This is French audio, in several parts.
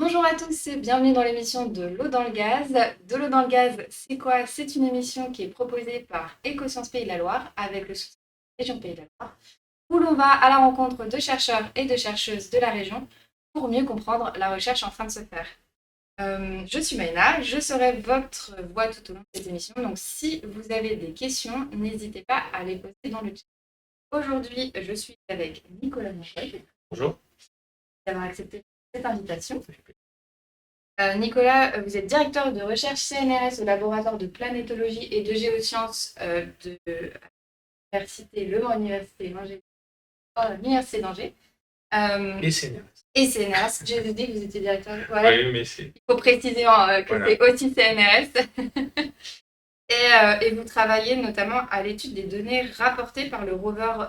Bonjour à tous et bienvenue dans l'émission de l'eau dans le gaz. De l'eau dans le gaz, c'est quoi? C'est une émission qui est proposée par Écosciences Pays de la Loire avec le soutien de la région Pays de la Loire, où l'on va à la rencontre de chercheurs et de chercheuses de la région pour mieux comprendre la recherche en train de se faire. Je suis Maïna, je serai votre voix tout au long de cette émission, donc si vous avez des questions, n'hésitez pas à les poser dans le chat. Aujourd'hui, je suis avec Nicolas Monchel Bonjour. d'avoir accepté cette invitation. Nicolas, vous êtes directeur de recherche CNRS au laboratoire de planétologie et de géosciences de l'université Le Mans Université l'Université d'Angers. Et CNRS. Et CNRS, j'ai dit que vous étiez directeur. Voilà. Oui, mais c'est. Il faut préciser que Voilà. c'est aussi CNRS. Et vous travaillez notamment à l'étude des données rapportées par le rover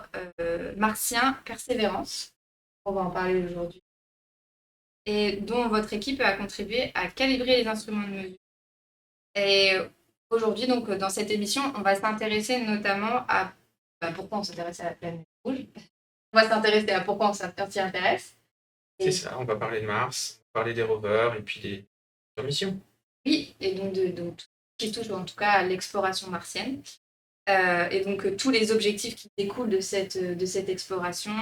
martien Persévérance. On va en parler aujourd'hui. Et dont votre équipe a contribué à calibrer les instruments de mesure. Et aujourd'hui, donc, dans cette émission, on va s'intéresser notamment à pourquoi on s'intéresse à la planète rouge. On va s'intéresser à pourquoi on s'y intéresse. C'est ça, on va parler de Mars, on va parler des rovers et puis des missions. Oui, et donc tout ce qui touche en tout cas à l'exploration martienne. Et donc tous les objectifs qui découlent de cette exploration,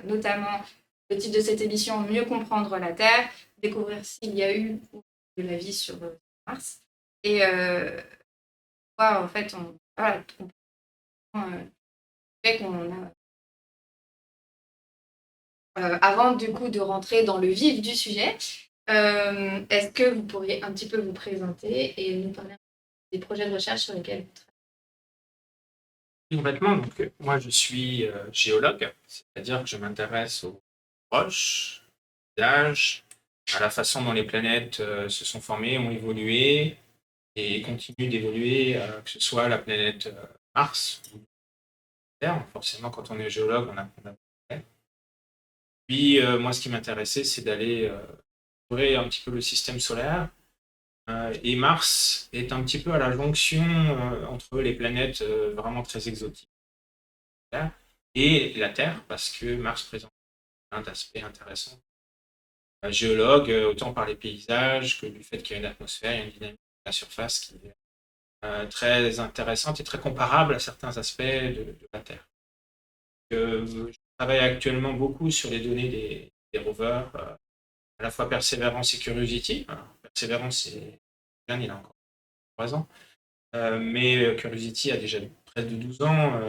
notamment le titre de cette émission, mieux comprendre la Terre, découvrir s'il y a eu de la vie sur Mars. Et en fait, fait qu'on a avant du coup de rentrer dans le vif du sujet, est-ce que vous pourriez un petit peu vous présenter et nous parler des projets de recherche sur lesquels vous Complètement. Donc, moi, je suis géologue, c'est-à-dire que je m'intéresse aux roches, aux âges, à la façon dont les planètes se sont formées, ont évolué et continuent d'évoluer, que ce soit la planète Mars ou Terre. Forcément, quand on est géologue, on apprend. Puis, moi, ce qui m'intéressait, c'est d'aller explorer un petit peu le système solaire. Et Mars est un petit peu à la jonction entre les planètes vraiment très exotiques et la Terre, parce que Mars présente plein d'aspects intéressants. Géologue, autant par les paysages que du fait qu'il y a une atmosphère, il y a une dynamique de la surface qui est très intéressante et très comparable à certains aspects de la Terre. Je travaille actuellement beaucoup sur les données des rovers, à la fois Perseverance et Curiosity. Alors, Perseverance, c'est jeune, il a encore 3 ans. Mais Curiosity a déjà près de 12 ans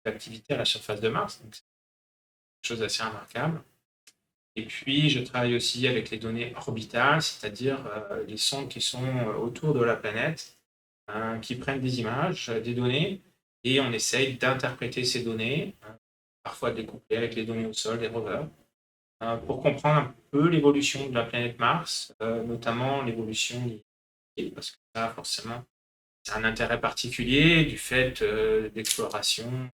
d'activité à la surface de Mars, donc c'est quelque chose d'assez remarquable. Et puis, je travaille aussi avec les données orbitales, c'est-à-dire les sondes qui sont autour de la planète, qui prennent des images, des données, et on essaye d'interpréter ces données, parfois de les coupler avec les données au sol des rovers, pour comprendre un peu l'évolution de la planète Mars, notamment l'évolution des parce que ça, forcément, c'est un intérêt particulier du fait d'exploration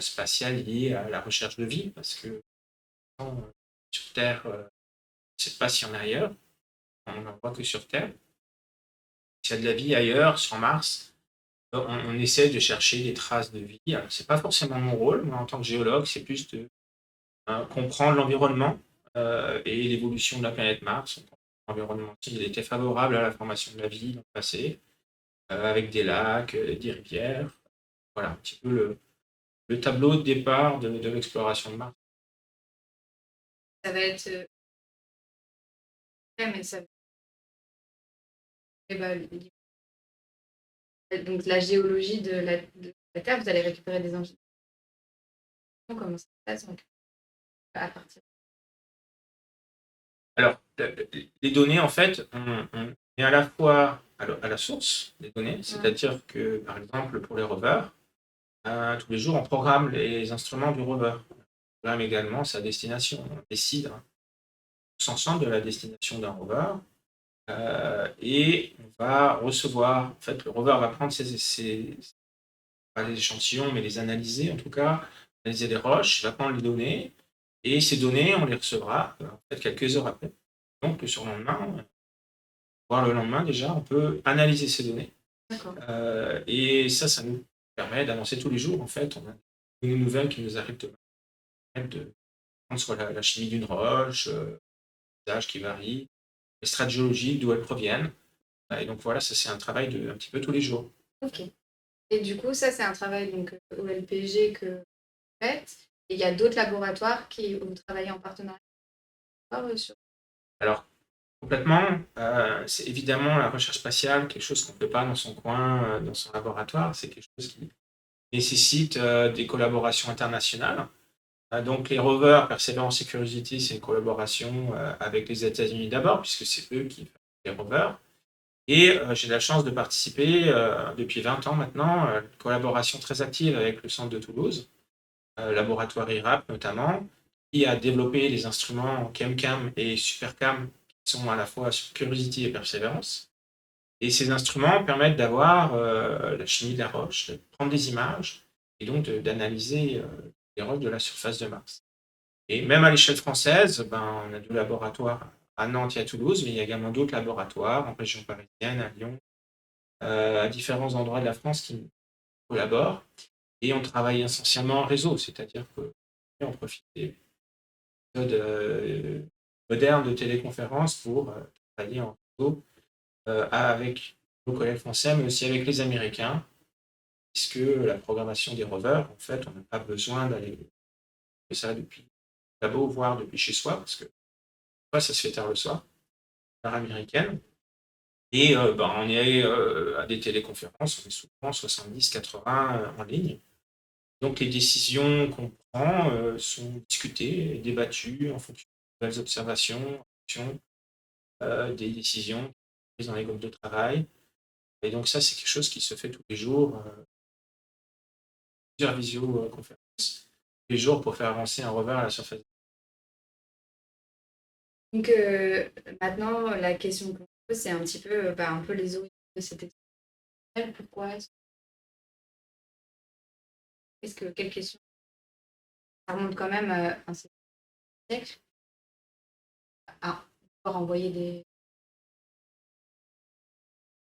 spatiale liée à la recherche de vie, parce que sur Terre, on ne sait pas s'il y en a ailleurs, on n'en voit que sur Terre. S'il y a de la vie ailleurs, sur Mars, on essaie de chercher des traces de vie. Ce n'est pas forcément mon rôle, moi en tant que géologue, c'est plus de comprendre l'environnement et l'évolution de la planète Mars. L'environnement, il était favorable à la formation de la vie dans le passé, avec des lacs, des rivières. Voilà un petit peu le tableau de départ de l'exploration de Mars. Ça va être mais ça eh ben, donc la géologie de la Terre, vous allez récupérer des informations, comment ça se passe à partir. Alors, les données, en fait, on est à la fois à la source des données, c'est-à-dire que, par exemple, pour les rovers, tous les jours, on programme les instruments du rover. On programme également sa destination. On décide tous ensemble de la destination d'un rover et on va recevoir, en fait, le rover va prendre pas les échantillons, mais les analyser en tout cas, analyser les roches, il va prendre les données, et ces données, on les recevra en fait, quelques heures après. Donc le surlendemain, voire le lendemain déjà, on peut analyser ces données. Et ça nous permet d'avancer tous les jours. En fait, on a des nouvelles qui nous arrivent de sur la chimie d'une roche, paysages qui varient, les strates géologiques, d'où elles proviennent. Et donc voilà, ça c'est un travail de un petit peu tous les jours. Ok. Et du coup, ça, c'est un travail donc, au LPG que vous faites. Et il y a d'autres laboratoires où vous travaillez en partenariat sur... Alors complètement, c'est évidemment la recherche spatiale, quelque chose qu'on ne fait pas dans son coin, dans son laboratoire, c'est quelque chose qui nécessite des collaborations internationales. Donc les rovers Perseverance et Curiosity, c'est une collaboration avec les États-Unis d'abord, puisque c'est eux qui font les rovers. Et j'ai la chance de participer depuis 20 ans maintenant, à une collaboration très active avec le centre de Toulouse, laboratoire IRAP notamment, qui a développé les instruments ChemCam et SuperCam, qui sont à la fois sur Curiosity et Perseverance. Et ces instruments permettent d'avoir la chimie de la roche, de prendre des images et donc d'analyser les roches de la surface de Mars. Et même à l'échelle française, ben, on a 2 laboratoires à Nantes et à Toulouse, mais il y a également d'autres laboratoires en région parisienne, à Lyon, à différents endroits de la France qui collaborent. Et on travaille essentiellement en réseau, c'est-à-dire qu'on profite des méthodes modernes de téléconférence pour travailler en réseau avec nos collègues français, mais aussi avec les Américains, puisque la programmation des rovers, en fait, on n'a pas besoin d'aller ça depuis le labo, voire depuis chez soi, parce que ça se fait tard le soir, l'heure américaine. Et ben, on est à des téléconférences, on est souvent 70-80 en ligne. Donc les décisions qu'on prend sont discutées et débattues en fonction de nouvelles observations, en fonction des décisions prises dans les groupes de travail. Et donc ça, c'est quelque chose qui se fait tous les jours, plusieurs visioconférences, tous les jours pour faire avancer un rover à la surface. Donc maintenant, la question qu'on pose, c'est un petit peu, un peu les origines de cette expérience. Pourquoi quelle question? Ça remonte quand même un siècle à pouvoir envoyer des...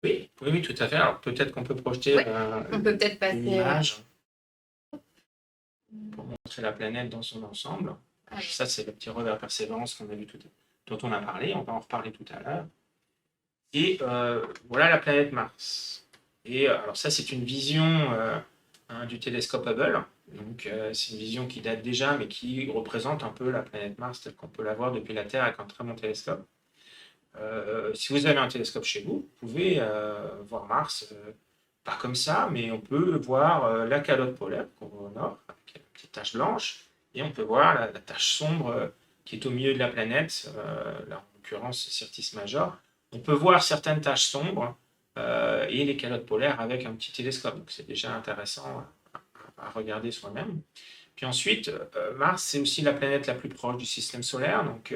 Oui, oui, oui, tout à fait. Alors peut-être qu'on peut projeter Ouais, on peut peut-être passer... une image pour montrer la planète dans son ensemble. Alors, ça, c'est le petit rover Persévérance qu'on a vu dont on a parlé. On va en reparler tout à l'heure. Et voilà la planète Mars. Et alors ça, c'est une vision du télescope Hubble. Donc c'est une vision qui date déjà, mais qui représente un peu la planète Mars telle qu'on peut la voir depuis la Terre avec un très bon télescope. Si vous avez un télescope chez vous, vous pouvez voir Mars, pas comme ça, mais on peut voir la calotte polaire qu'on voit au nord, avec une petite tache blanche, et on peut voir la tache sombre qui est au milieu de la planète, là en l'occurrence Syrtis Major. On peut voir certaines taches sombres et les calottes polaires avec un petit télescope, donc c'est déjà intéressant à regarder soi-même. Puis ensuite, Mars, c'est aussi la planète la plus proche du système solaire, donc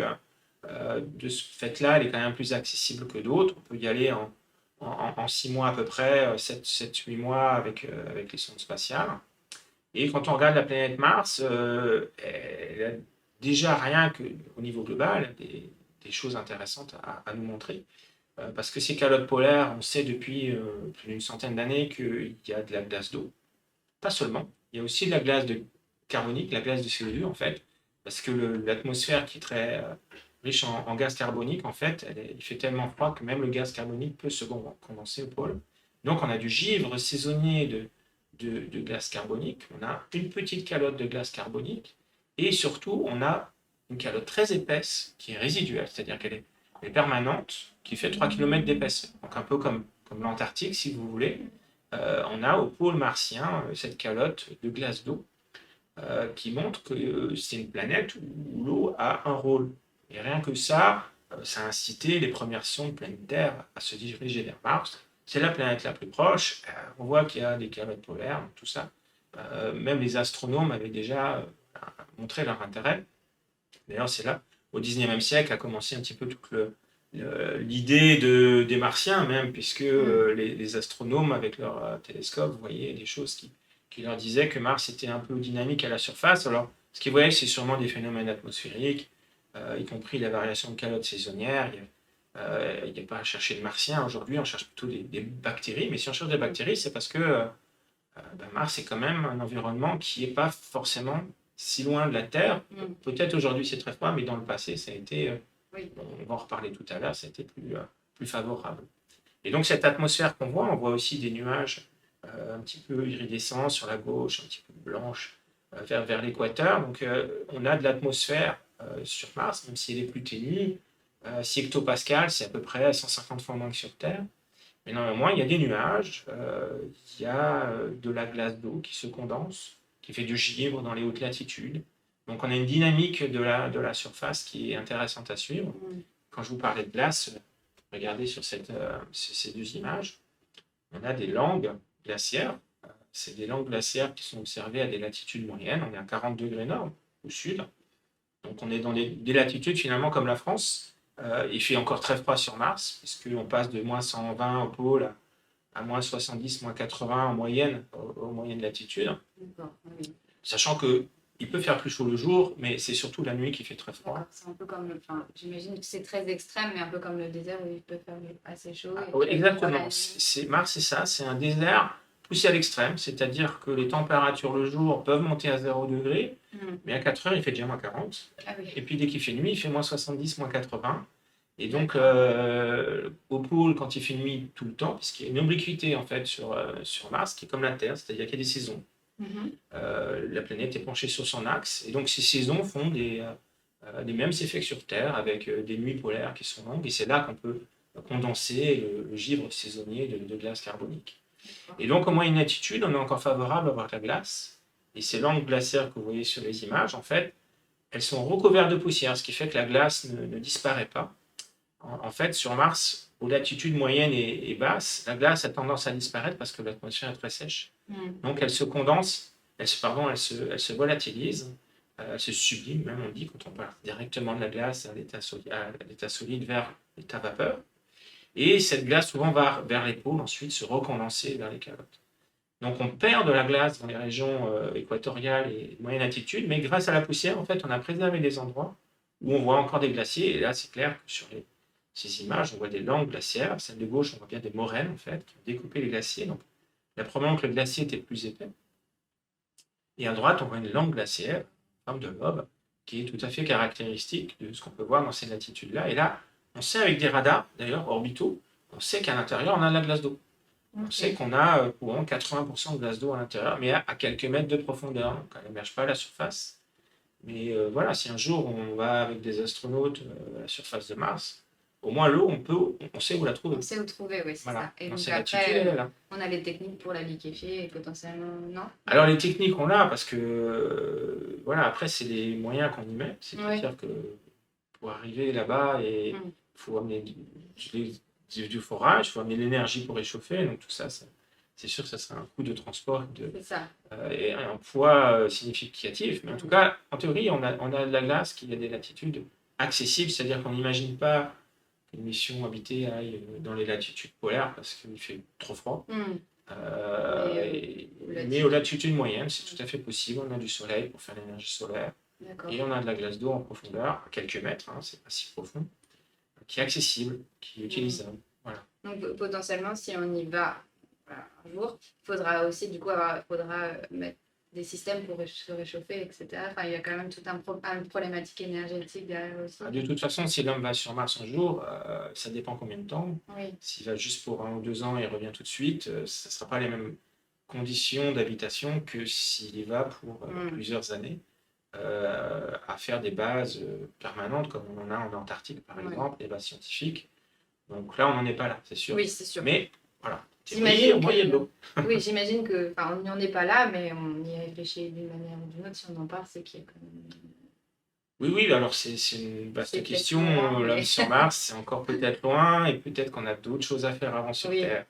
de ce fait-là, elle est quand même plus accessible que d'autres. On peut y aller en 6 mois à peu près, 7-8 mois avec les sondes spatiales. Et quand on regarde la planète Mars, elle a déjà rien qu'au niveau global des choses intéressantes à nous montrer. Parce que ces calottes polaires, on sait depuis plus d'une centaine d'années qu'il y a de la glace d'eau. Pas seulement, il y a aussi de la glace carbonique, la glace de CO2 en fait, parce que l'atmosphère qui est très riche en gaz carbonique, en fait, il fait tellement froid que même le gaz carbonique peut se condenser au pôle. Donc on a du givre saisonnier de glace carbonique, on a une petite calotte de glace carbonique, et surtout on a une calotte très épaisse qui est résiduelle, c'est-à-dire qu'elle est permanente, qui fait 3 km d'épaisseur, donc un peu comme l'Antarctique si vous voulez. On a au pôle martien cette calotte de glace d'eau qui montre que c'est une planète où l'eau a un rôle. Et rien que ça, ça a incité les premières sondes planétaires à se diriger vers Mars. C'est la planète la plus proche. On voit qu'il y a des calottes polaires, tout ça. Même les astronomes avaient déjà montré leur intérêt. D'ailleurs, c'est là, au 19e siècle, a commencé un petit peu toute l'idée des martiens même, puisque les astronomes, avec leur télescope, voyaient des choses qui leur disaient que Mars était un peu dynamique à la surface. Alors, ce qu'ils voyaient, c'est sûrement des phénomènes atmosphériques, y compris la variation de calotte saisonnière. Il n'y a pas à chercher de martiens aujourd'hui, on cherche plutôt des bactéries. Mais si on cherche des bactéries, c'est parce que Mars est quand même un environnement qui n'est pas forcément si loin de la Terre. Peut-être aujourd'hui c'est très froid, mais dans le passé ça a été Oui. On va en reparler tout à l'heure, c'était plus favorable. Et donc cette atmosphère qu'on voit, on voit aussi des nuages un petit peu iridescents sur la gauche, un petit peu blanches vers l'équateur. Donc on a de l'atmosphère sur Mars, même si elle est plus ténue. 6 hectopascales, c'est à peu près 150 fois moins que sur Terre. Mais néanmoins, il y a des nuages, il y a de la glace d'eau qui se condense, qui fait du givre dans les hautes latitudes. Donc on a une dynamique de la surface qui est intéressante à suivre. Quand je vous parlais de glace, regardez sur ces deux images, on a des langues glaciaires. C'est des langues glaciaires qui sont observées à des latitudes moyennes. On est à 40 degrés nord au sud. Donc on est dans des latitudes finalement comme la France. Il fait encore très froid sur Mars, puisqu'on passe de moins 120 au pôle à moins 70, moins 80 en moyenne, aux moyennes latitudes. Oui. Sachant que il peut faire plus chaud le jour, mais c'est surtout la nuit qui fait très froid. C'est un peu comme, j'imagine que c'est très extrême, mais un peu comme le désert où il peut faire assez chaud. Oui, exactement. Mars, c'est ça, c'est un désert poussé à l'extrême, c'est-à-dire que les températures le jour peuvent monter à 0 degré, mais à 4 heures, il fait déjà moins 40. Ah oui. Et puis dès qu'il fait nuit, il fait moins 70, moins 80. Et donc, au pôle, quand il fait nuit tout le temps, puisqu'il y a une obliquité en fait sur Mars, qui est comme la Terre, c'est-à-dire qu'il y a des saisons. La planète est penchée sur son axe, et donc ces saisons font des mêmes effets que sur Terre, avec des nuits polaires qui sont longues, et c'est là qu'on peut condenser le givre saisonnier de glace carbonique. Et donc, au moyenne latitude, on est encore favorable à avoir de la glace, et ces langues glaciaires que vous voyez sur les images, en fait, elles sont recouvertes de poussière, ce qui fait que la glace ne disparaît pas. En fait, sur Mars, aux latitudes moyennes et basses, la glace a tendance à disparaître parce que l'atmosphère est très sèche. Donc elle se condense, elle se volatilise, elle se sublime, même on dit, quand on parle directement de la glace à l'état solide vers l'état vapeur. Et cette glace souvent va vers les pôles, ensuite se recondenser vers les calottes. Donc on perd de la glace dans les régions équatoriales et de moyenne altitude, mais grâce à la poussière, en fait, on a préservé des endroits où on voit encore des glaciers. Et là, c'est clair que sur ces images, on voit des langues glaciaires. Celle de gauche, on voit bien des moraines, en fait, qui ont découpé les glaciers. Donc, il y a probablement que le glacier était plus épais. Et à droite, on voit une langue glaciaire, en forme de lobe, qui est tout à fait caractéristique de ce qu'on peut voir dans ces latitudes-là. Et là, on sait avec des radars, d'ailleurs, orbitaux, on sait qu'à l'intérieur, on a de la glace d'eau. On sait qu'on a 80% de glace d'eau à l'intérieur, mais à quelques mètres de profondeur. Donc, elle n'émerge pas à la surface. Mais voilà, si un jour on va avec des astronautes à la surface de Mars, au moins l'eau, on sait où la trouver. On sait où trouver, oui, c'est voilà. ça. Et dans donc ces après, on a les techniques pour la liquéfier et potentiellement, non? Alors les techniques, on l'a parce que, voilà, après, c'est les moyens qu'on y met. C'est-à-dire que pour arriver là-bas, il faut amener du forage, il faut amener l'énergie pour réchauffer. Donc tout ça, c'est sûr que ça sera un coût de transport et un poids significatif. Mais en tout cas, en théorie, on a de la glace qui a des latitudes accessibles, c'est-à-dire qu'on n'imagine pas qu'une mission habitée aille dans les latitudes polaires parce qu'il fait trop froid. Mais aux latitudes moyennes, c'est tout à fait possible. On a du soleil pour faire l'énergie solaire. Et on a de la glace d'eau en profondeur, à quelques mètres, c'est pas si profond, qui est accessible, qui est utilisable. Voilà. Donc potentiellement, si on y va un jour, il faudra aussi mettre des systèmes pour se réchauffer, etc. Enfin, il y a quand même toute une problématique énergétique derrière aussi. De toute façon, si l'homme va sur Mars un jour, ça dépend combien de temps. S'il va juste pour 1 ou 2 ans et revient tout de suite, ça ne sera pas les mêmes conditions d'habitation que s'il y va pour plusieurs années, à faire des bases permanentes, comme on en a en Antarctique, par exemple, des bases scientifiques. Donc là, on n'en est pas là, c'est sûr. Oui, c'est sûr. Mais voilà. J'imagine oui, j'imagine que, on n'y en est pas là, mais on y réfléchit d'une manière ou d'une autre. Si on en parle, c'est qu'il y a quand même. Oui, alors c'est une vaste question. L'homme sur Mars, c'est encore peut-être loin, et peut-être qu'on a d'autres choses à faire avant sur Terre.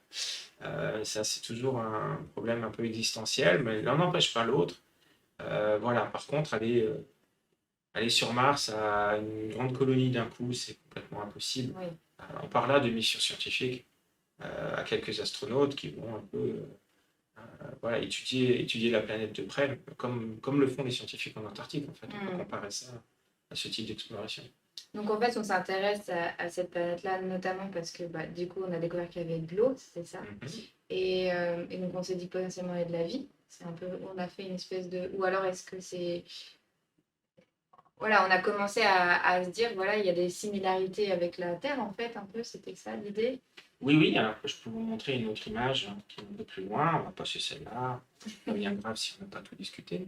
Ça, c'est toujours un problème un peu existentiel, mais l'un n'empêche pas l'autre. Voilà. Par contre, aller sur Mars à une grande colonie d'un coup, c'est complètement impossible. On parle là de missions scientifiques à quelques astronautes qui vont un peu étudier la planète de près, comme le font les scientifiques en Antarctique. En fait, on peut comparer ça à ce type d'exploration. Donc en fait, on s'intéresse à cette planète-là notamment parce que du coup, on a découvert qu'il y avait de l'eau, c'est ça. Et donc on s'est dit potentiellement il y a de la vie. C'est un peu, on a fait une espèce de, ou alors est-ce que c'est, voilà, on a commencé à se dire, voilà, il y a des similarités avec la Terre, en fait, un peu, c'était ça l'idée. Oui, oui, alors je peux vous montrer une autre image qui est un peu plus loin. On va passer celle-là. Rien de grave si on n'a pas tout discuté.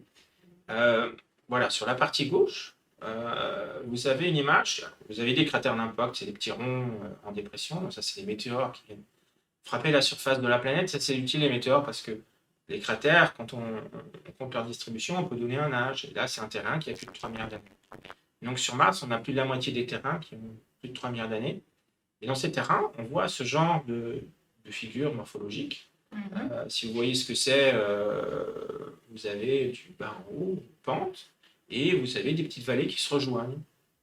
Euh, voilà, sur la partie gauche, vous avez une image. Vous avez des cratères d'impact, c'est des petits ronds en dépression. Donc ça, c'est des météores qui viennent frapper la surface de la planète. Ça, c'est utile, les météores, parce que les cratères, quand on compte leur distribution, on peut donner un âge. Et là, c'est un terrain qui a plus de 3 milliards d'années. Donc sur Mars, on a plus de la moitié des terrains qui ont plus de 3 milliards d'années. Et dans ces terrains, on voit ce genre de figures morphologiques. Si vous voyez ce que c'est, vous avez du bas en haut, une pente, et vous avez des petites vallées qui se rejoignent.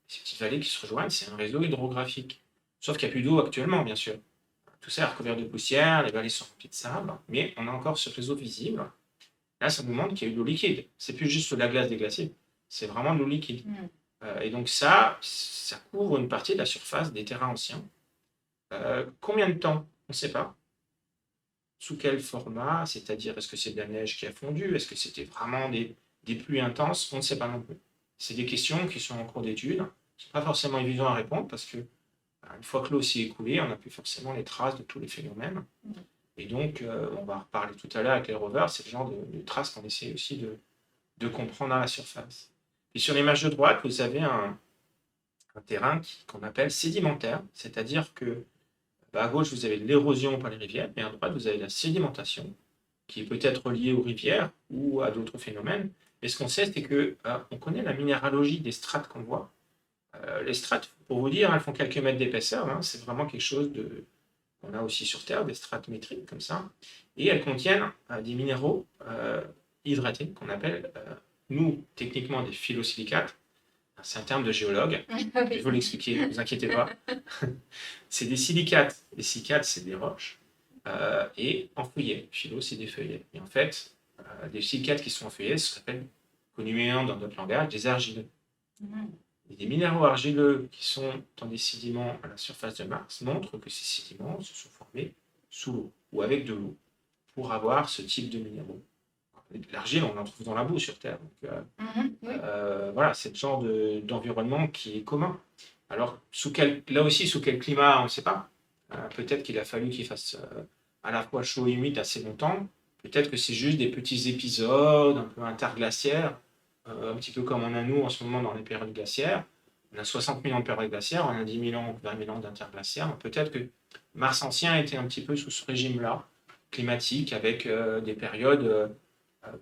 Ces petites vallées qui se rejoignent, c'est un réseau hydrographique. Sauf qu'il n'y a plus d'eau actuellement, bien sûr. Tout ça est recouvert de poussière, les vallées sont remplies de sable, mais on a encore ce réseau visible. Là, ça nous montre qu'il y a eu de l'eau liquide. C'est plus juste de la glace des glaciers, c'est vraiment de l'eau liquide. Et donc ça couvre une partie de la surface des terrains anciens. Combien de temps? On ne sait pas. Sous quel format? C'est-à-dire, est-ce que c'est de la neige qui a fondu? Est-ce que c'était vraiment des pluies intenses? On ne sait pas non plus. C'est des questions qui sont en cours d'étude. Ce n'est pas forcément évident à répondre parce que une fois que l'eau s'est écoulée, on n'a plus forcément les traces de tous les phénomènes. Et donc, on va reparler tout à l'heure avec les rovers, c'est le genre de traces qu'on essaie aussi de comprendre à la surface. Et sur l'image de droite, vous avez un terrain qu'on appelle sédimentaire, c'est-à-dire que à gauche, vous avez l'érosion par les rivières, et à droite, vous avez la sédimentation, qui est peut-être liée aux rivières ou à d'autres phénomènes. Mais ce qu'on sait, c'est que on connaît la minéralogie des strates qu'on voit. Les strates, pour vous dire, elles font quelques mètres d'épaisseur. Hein, c'est vraiment quelque chose qu'on a aussi sur Terre, des strates métriques comme ça. Et elles contiennent des minéraux hydratés qu'on appelle, nous, techniquement, des phyllosilicates. C'est un terme de géologue. Je vais vous l'expliquer, ne vous inquiétez pas. C'est des silicates. Les silicates, c'est des roches. Et en feuillet. Philo, c'est des feuillets. Et en fait, des silicates qui sont en feuillet, ça s'appelle, communément dans notre langage, des argileux. Et des minéraux argileux qui sont dans des sédiments à la surface de Mars montrent que ces sédiments se sont formés sous l'eau ou avec de l'eau pour avoir ce type de minéraux. L'argile, on en trouve dans la boue sur Terre. Donc, voilà, c'est le genre d'environnement qui est commun. Alors, là aussi, sous quel climat, on ne sait pas. Peut-être qu'il a fallu qu'il fasse à la fois chaud et humide assez longtemps. Peut-être que c'est juste des petits épisodes un peu interglaciaires, un petit peu comme on a nous en ce moment dans les périodes glaciaires. On a 60 000 ans de périodes glaciaires, on a 10 000 ans, 20 000 ans d'interglaciaires. Peut-être que Mars ancien était un petit peu sous ce régime-là, climatique, avec des périodes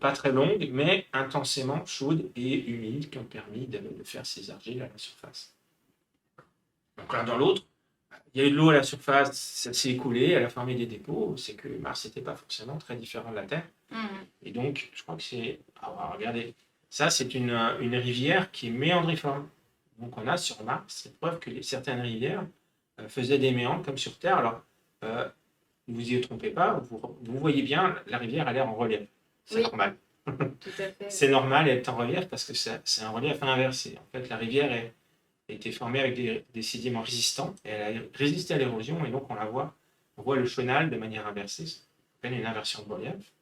pas très longues, mais intensément chaudes et humides qui ont permis de faire ces argiles à la surface. Donc l'un dans l'autre, il y a eu de l'eau à la surface, ça s'est écoulé, elle a formé des dépôts. C'est que Mars n'était pas forcément très différent de la Terre. Et donc, je crois que c'est. Ah, regardez, ça, c'est une rivière qui est méandriforme. Donc, on a sur Mars cette preuve que certaines rivières faisaient des méandres comme sur Terre. Alors, ne vous y trompez pas, vous voyez bien, la rivière a l'air en relief. C'est normal. Tout à fait. C'est normal d'être en relief parce que c'est un relief inversé. En fait, la rivière a été formée avec des sédiments résistants et elle a résisté à l'érosion et donc on voit le chenal de manière inversée. Ça s'appelle une inversion de relief.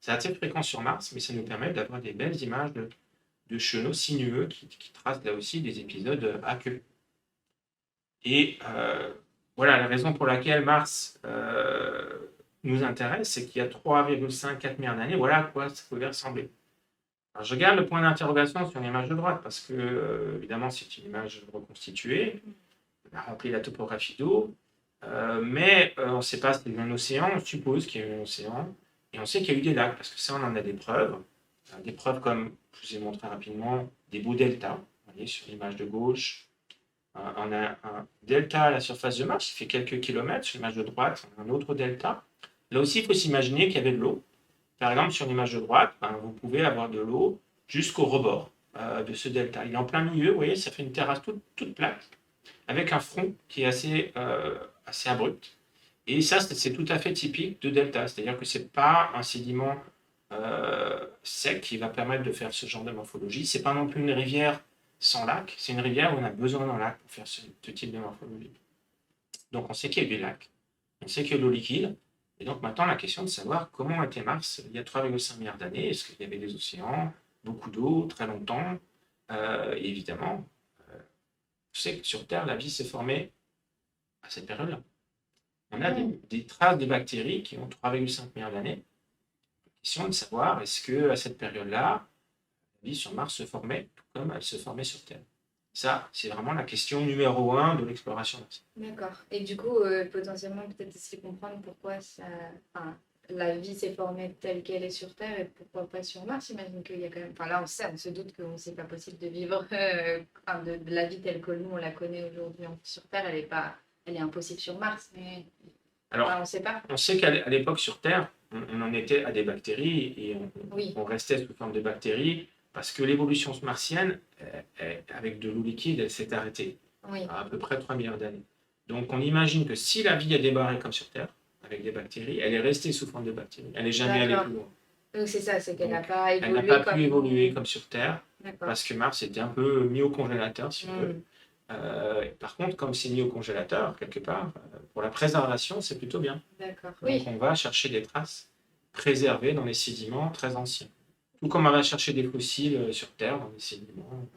C'est assez fréquent sur Mars, mais ça nous permet d'avoir des belles images de chenaux sinueux qui tracent là aussi des épisodes aqueux. Et voilà, la raison pour laquelle Mars nous intéresse, c'est qu'il y a 3,5-4 milliards d'années, voilà à quoi ça pouvait ressembler. Alors, je garde le point d'interrogation sur l'image de droite parce que, évidemment, c'est une image reconstituée. On a rempli la topographie d'eau, mais on ne sait pas si c'est un océan. On suppose qu'il y a eu un océan et on sait qu'il y a eu des lacs parce que ça, on en a des preuves. Des preuves comme, je vous ai montré rapidement, des beaux deltas. Vous voyez sur l'image de gauche, on a un delta à la surface de Mars qui fait quelques kilomètres. Sur l'image de droite, on a un autre delta. Là aussi, il faut s'imaginer qu'il y avait de l'eau. Par exemple, sur l'image de droite, vous pouvez avoir de l'eau jusqu'au rebord de ce delta. Il est en plein milieu, vous voyez, ça fait une terrasse toute plate, avec un front qui est assez abrupt. Et ça, c'est tout à fait typique de delta, c'est-à-dire que ce n'est pas un sédiment sec qui va permettre de faire ce genre de morphologie. Ce n'est pas non plus une rivière sans lac, c'est une rivière où on a besoin d'un lac pour faire ce type de morphologie. Donc on sait qu'il y a eu des lacs, on sait qu'il y a de l'eau liquide. Et donc maintenant, la question de savoir comment était Mars il y a 3,5 milliards d'années. Est-ce qu'il y avait des océans, beaucoup d'eau, très longtemps? Et évidemment, je sais que sur Terre, la vie s'est formée à cette période-là. On a des traces de bactéries qui ont 3,5 milliards d'années. Question de savoir, est-ce qu'à cette période-là, la vie sur Mars se formait tout comme elle se formait sur Terre? Ça, c'est vraiment la question numéro 1 de l'exploration martienne. D'accord. Et du coup, potentiellement, peut-être essayer de comprendre pourquoi enfin, la vie s'est formée telle qu'elle est sur Terre et pourquoi pas sur Mars. J'imagine qu'il y a quand même. Enfin, là, on sait, on se doute que c'est pas possible de vivre enfin, de la vie telle que nous on la connaît aujourd'hui sur Terre. Elle est impossible sur Mars, mais Alors, enfin, on ne sait pas. on sait qu'à l'époque sur Terre, on en était à des bactéries et on restait sous forme de bactéries parce que l'évolution martienne, avec de l'eau liquide, elle s'est arrêtée à peu près 3 milliards d'années. Donc on imagine que si la vie a démarré comme sur Terre, avec des bactéries, elle est restée sous forme de bactéries. Elle n'est jamais allée plus loin. Donc c'est ça, c'est qu'elle n'a pas évolué. Elle n'a pas pu évoluer comme sur Terre parce que Mars était un peu mis au congélateur, si on veut. Par contre, comme c'est mis au congélateur, quelque part, pour la préservation, c'est plutôt bien. Donc on va chercher des traces préservées dans les sédiments très anciens. Tout comme on va chercher des fossiles sur Terre, dans les sédiments.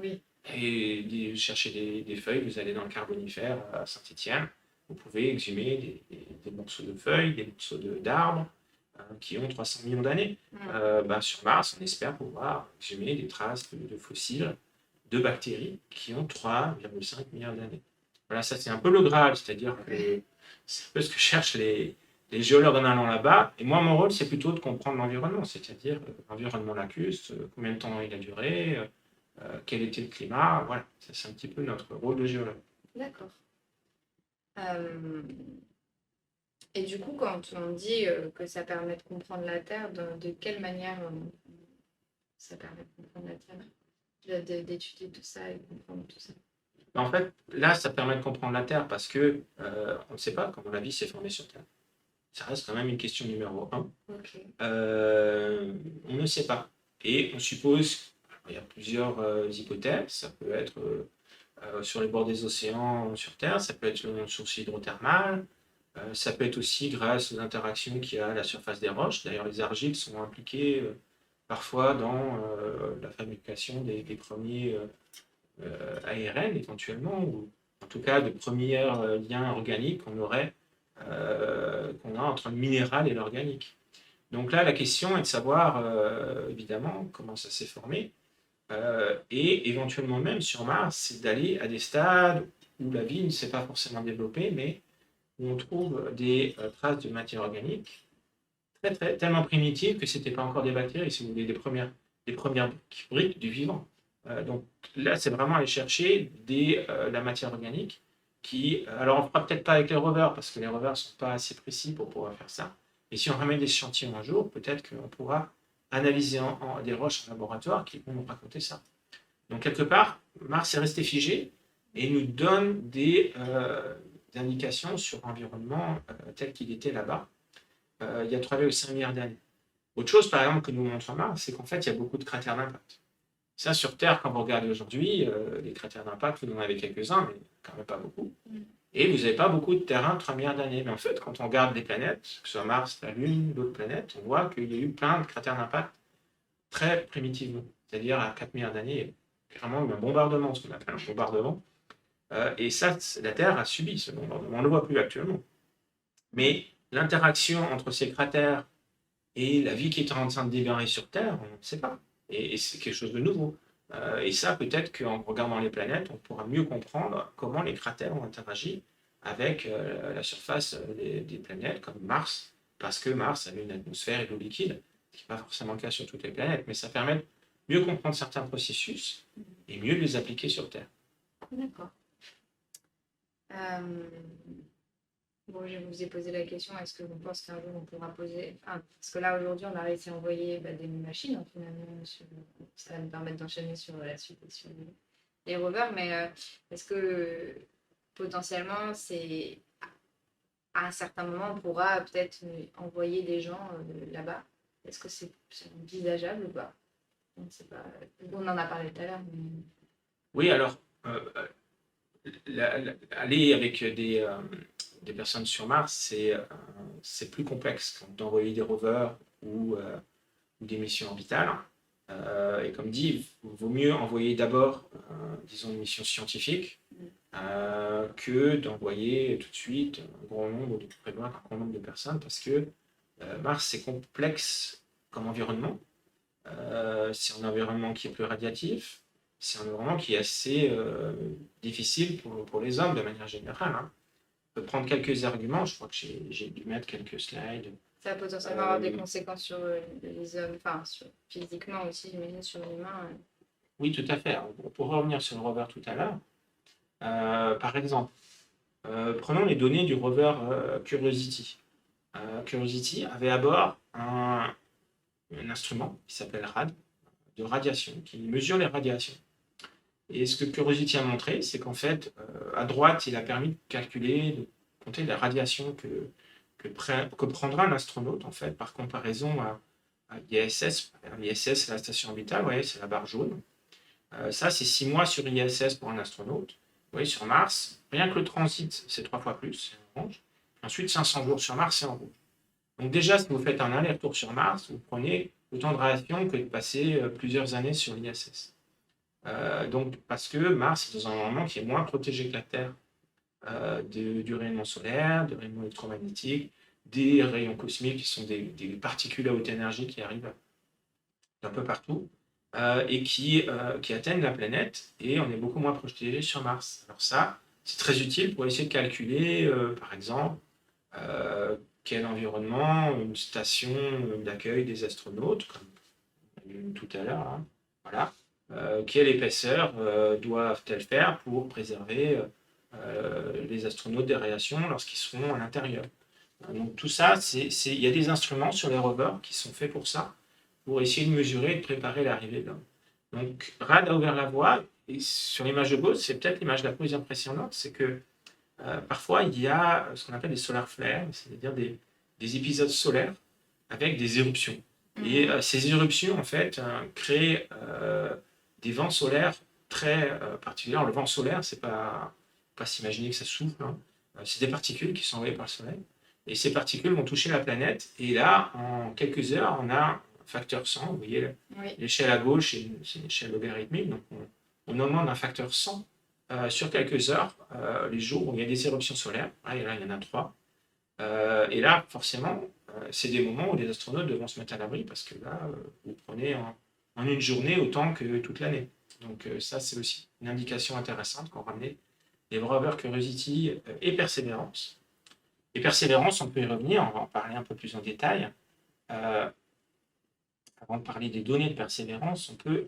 Et chercher des feuilles, vous allez dans le Carbonifère à Saint-Étienne, vous pouvez exhumer des morceaux de feuilles, des morceaux d'arbres qui ont 300 millions d'années. Sur Mars, on espère pouvoir exhumer des traces de fossiles de bactéries qui ont 3,5 milliards d'années. Voilà, ça c'est un peu le Graal, c'est-à-dire que c'est un peu ce que cherchent les géologues en allant là-bas. Et moi, mon rôle, c'est plutôt de comprendre l'environnement, c'est-à-dire l'environnement lacustre, combien de temps il a duré, quel était le climat. Voilà, ça c'est un petit peu notre rôle de géologue. D'accord. Et du coup, quand on dit que ça permet de comprendre la Terre, de quelle manière ça permet de comprendre la Terre, d'étudier tout ça et de comprendre tout ça? En fait, là, ça permet de comprendre la Terre parce que on ne sait pas comment la vie s'est formée sur Terre. Ça reste quand même une question numéro 1. On ne sait pas. Et on suppose, il y a plusieurs hypothèses. Ça peut être sur les bords des océans sur Terre, ça peut être une source hydrothermale, ça peut être aussi grâce aux interactions qu'il y a à la surface des roches. D'ailleurs, les argiles sont impliquées parfois dans la fabrication des premiers ARN éventuellement, ou en tout cas de premiers liens organiques qu'on a entre le minéral et l'organique. Donc là, la question est de savoir évidemment comment ça s'est formé, et éventuellement même sur Mars, c'est d'aller à des stades où la vie ne s'est pas forcément développée, mais où on trouve des traces de matière organique tellement primitives que ce n'étaient pas encore des bactéries, si vous voulez, des premières briques du vivant. Donc là, c'est vraiment aller chercher la matière organique qui... alors, on ne fera peut-être pas avec les rovers, parce que les rovers ne sont pas assez précis pour pouvoir faire ça. Mais si on ramène des échantillons un jour, peut-être qu'on pourra analyser des roches en laboratoire qui vont nous raconter ça. Donc, quelque part, Mars est resté figé et nous donne des indications sur l'environnement tel qu'il était là-bas il y a 3,5 milliards d'années. Autre chose, par exemple, que nous montre Mars, c'est qu'en fait, il y a beaucoup de cratères d'impact. Ça, sur Terre, quand vous regardez aujourd'hui, les cratères d'impact, vous en avez quelques-uns, mais quand même pas beaucoup. Et vous n'avez pas beaucoup de terrain de 3 milliards d'années. Mais en fait, quand on regarde des planètes, que ce soit Mars, la Lune, d'autres planètes, on voit qu'il y a eu plein de cratères d'impact très primitivement. C'est-à-dire à 4 milliards d'années, il y a vraiment eu un bombardement, ce qu'on appelle un bombardement. Et ça, la Terre a subi ce bombardement. On ne le voit plus actuellement. Mais l'interaction entre ces cratères et la vie qui est en train de démarrer sur Terre, on ne sait pas. Et c'est quelque chose de nouveau. Et ça, peut-être qu'en regardant les planètes, on pourra mieux comprendre comment les cratères ont interagi avec la surface des planètes, comme Mars, parce que Mars avait une atmosphère et de l'eau liquide, ce qui n'est pas forcément le cas sur toutes les planètes, mais ça permet de mieux comprendre certains processus et mieux les appliquer sur Terre. D'accord. Bon, je vous ai posé la question, est-ce que vous pensez qu'un jour on pourra poser... Enfin, parce que là, aujourd'hui, on a réussi à envoyer des machines, finalement, ça va nous permettre d'enchaîner sur la suite et sur les rovers, mais est-ce que potentiellement, à un certain moment, on pourra peut-être envoyer des gens là-bas? Est-ce que c'est envisageable ou pas? On ne sait pas. On en a parlé tout à l'heure. Mais... Oui, alors, aller avec des personnes sur Mars, c'est plus complexe d'envoyer des rovers ou des missions orbitales. Et comme dit, il vaut mieux envoyer d'abord, disons, une mission scientifique que d'envoyer tout de suite un grand nombre, de prévoir un grand nombre de personnes, parce que Mars, c'est complexe comme environnement. C'est un environnement qui est plus radiatif. C'est un environnement qui est assez difficile pour les hommes de manière générale, hein. On peut prendre quelques arguments. Je crois que j'ai dû mettre quelques slides. Ça va potentiellement avoir des conséquences sur les hommes, enfin, physiquement aussi, j'imagine, sur l'humain. Oui, tout à fait. On pourra revenir sur le rover tout à l'heure. Par exemple, prenons les données du rover Curiosity. Curiosity avait à bord un instrument qui s'appelle RAD, de radiation, qui mesure les radiations. Et ce que Curiosity a montré, c'est qu'en fait, à droite, il a permis de calculer, de compter la radiation que prendra un astronaute, en fait, par comparaison à l'ISS. L'ISS, c'est la station orbitale, vous voyez, c'est la barre jaune. Ça, c'est 6 mois sur ISS pour un astronaute. Vous voyez, sur Mars, rien que le transit, c'est 3 fois plus, c'est en orange. Ensuite, 500 jours sur Mars, c'est en rouge. Donc déjà, si vous faites un aller-retour sur Mars, vous prenez autant de radiation que de passer plusieurs années sur l'ISS. Donc, parce que Mars est dans un environnement qui est moins protégé que la Terre du rayonnement solaire, du rayonnement électromagnétique, des rayons cosmiques qui sont des particules à haute énergie qui arrivent d'un peu partout et qui atteignent la planète, et on est beaucoup moins protégé sur Mars. Alors ça, c'est très utile pour essayer de calculer, par exemple, quel environnement une station d'accueil des astronautes, comme on a vu tout à l'heure, hein, voilà. Quelle épaisseur doivent-elles faire pour préserver les astronautes des radiations lorsqu'ils seront à l'intérieur. Donc tout ça, il y a des instruments sur les rovers qui sont faits pour ça, pour essayer de mesurer et de préparer l'arrivée de l'homme. Donc RAD a ouvert la voie, et sur l'image de gauche, c'est peut-être l'image la plus impressionnante, c'est que parfois il y a ce qu'on appelle des solar flares, c'est-à-dire des épisodes solaires avec des éruptions. Et ces éruptions, en fait, créent des vents solaires très particuliers. Le vent solaire, c'est pas s'imaginer que ça souffle, hein. C'est des particules qui sont envoyées par le Soleil. Et ces particules vont toucher la planète. Et là, en quelques heures, on a un facteur 100. Vous voyez, l'échelle à gauche, c'est une échelle logarithmique. Donc, on augmente d'un facteur 100 sur quelques heures les jours où il y a des éruptions solaires. Et là, il y en a 3. Et là, forcément, c'est des moments où les astronautes devront se mettre à l'abri, parce que là, vous prenez en une journée autant que toute l'année. Donc ça, c'est aussi une indication intéressante qu'ont ramené les rovers Curiosity et Perseverance. Et Perseverance, on peut y revenir, on va en parler un peu plus en détail. Avant de parler des données de Perseverance, on peut